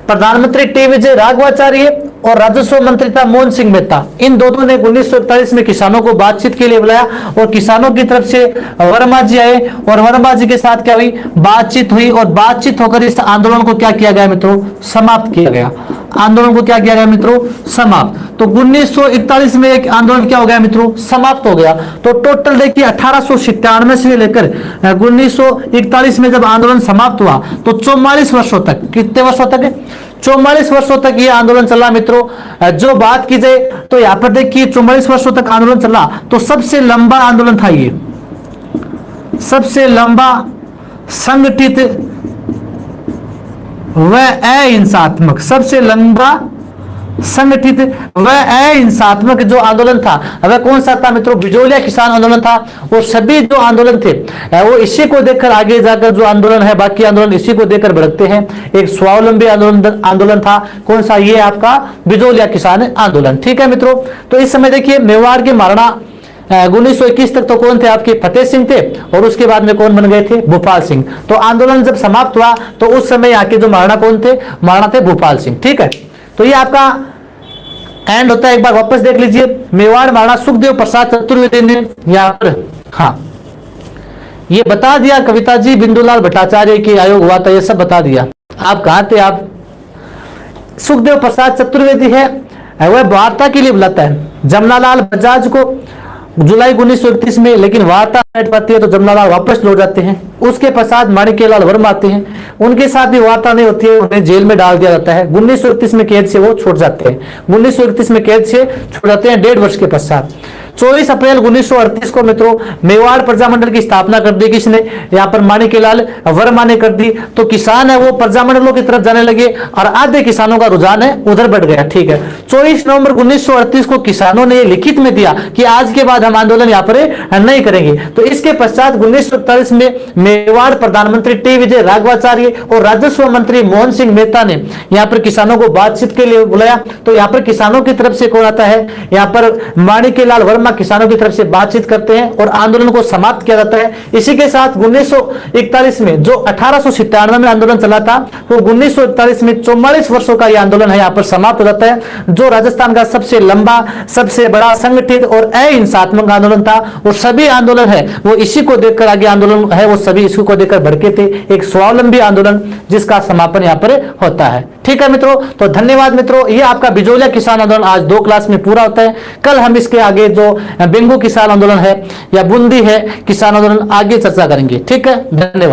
प्रधानमंत्री टी विजय राघवाचार्य और राजस्व मंत्री था मोहन सिंह मेहता। इन दोनों ने 1941 में किसानों को बातचीत के लिए बुलाया और किसानों की तरफ से वर्मा जी आए और वर्मा जी के साथ क्या हुई? बातचीत हुई और बातचीत होकर इस आंदोलन को क्या किया गया मित्रों? समाप्त किया गया। आंदोलन को क्या किया गया मित्रों, समाप्त। तो 1941 में एक आंदोलन क्या हो गया मित्रों, समाप्त हो गया। तो टोटल देखिए 1897 से लेकर 1941 में जब आंदोलन समाप्त हुआ तो 44 वर्षों तक, कितने वर्षों तक है, 44 वर्षों तक ये आंदोलन चला मित्रों। जो बात की जाए तो यहां पर देखिए 44 वर्षों तक आंदोलन चला, तो सबसे लंबा आंदोलन था ये, सबसे लंबा संगठित व अहिंसात्मक, सबसे लंबा संगठित व अहिंसात्मक जो आंदोलन था वह कौन सा था मित्रों, बिजोलिया किसान आंदोलन था। वो सभी जो आंदोलन थे वो इसी को देखकर आगे जाकर जो आंदोलन है, बाकी आंदोलन इसी को देखकर बढ़ते हैं। एक स्वावलंबी आंदोलन था, कौन सा, ये आपका बिजोलिया किसान आंदोलन। ठीक है मित्रों। तो इस समय देखिए मेवाड़ के महाराणा 1921 तक तो कौन थे आपके, फतेह सिंह थे, और उसके बाद में कौन बन गए थे, भूपाल सिंह। तो आंदोलन जब समाप्त हुआ तो उस समय यहाँ के जो महाराणा कौन थे, महाराणा थे भूपाल सिंह। ठीक है, तो ये आपका एंड होता है। एक बार वापस देख लीजिए, मेवाड़ महाराणा सुखदेव प्रसाद चतुर्वेदी ने यहाँ पर, हाँ ये बता दिया, कविता जी बिंदुलाल भट्टाचार्य की आयोग हुआ था, ये सब बता दिया। आप कहाँ थे, आप सुखदेव प्रसाद चतुर्वेदी है वह वार्ता के लिए बुलाता है जमनालाल बजाज को जुलाई 1931 में, लेकिन वार्ता बैठ पाती है तो जमनालाल वापस लौट जाते हैं। उसके पश्चात माणिक्यलाल वर्मा आते हैं, उनके साथ भी वार्ता नहीं होती है, उन्हें जेल में डाल दिया जाता है। 1931 में कैद से वो छूट जाते हैं, 1931 में कैद से छूट जाते हैं 1.5 वर्ष के पश्चात। 24 अप्रैल 1938 को मित्रों मेवाड़ प्रजामंडल की स्थापना कर दी, किसने, यहाँ पर माणिक्यलाल वर्मा ने कर दी। तो किसान है वो प्रजामंडलों की तरफ जाने लगे और आधे किसानों का रुझान है उधर बढ़ गया। ठीक है, 24 नवंबर 1938 को किसानों ने लिखित में दिया कि आज के बाद हम आंदोलन यहाँ पर नहीं करेंगे। तो इसके पश्चात 1941 में मेवाड़ प्रधानमंत्री टी विजय राघवाचार्य और राजस्व मंत्री मोहन सिंह मेहता ने यहाँ पर किसानों को बातचीत के लिए बुलाया। तो यहाँ पर किसानों की तरफ से कौन आता है, यहाँ पर माणिक्यलाल वर्मा किसानों की तरफ से बातचीत करते हैं और आंदोलन को समाप्त किया जाता है। इसी के साथ 1941 में जो 1897 में आंदोलन चला था वो 1941 में 44 वर्षों का यह आंदोलन है यहाँ पर समाप्त हो जाता है, जो राजस्थान का सबसे लंबा, सबसे बड़ा संगठित और अहिंसात्मक आंदोलन था। वो सभी आंदोलन है वो इसी को देखकर, आगे आंदोलन है वो सभी इसी को देखकर भड़के थे, एक स्वावलंबी आंदोलन जिसका समापन यहाँ पर होता है। ठीक है मित्रों, तो धन्यवाद मित्रों। ये आपका बिजोलिया किसान आंदोलन आज 2 क्लास में पूरा होता है। कल हम इसके आगे जो बेंगू किसान आंदोलन है या बूंदी है किसान आंदोलन आगे चर्चा करेंगे। ठीक है, धन्यवाद।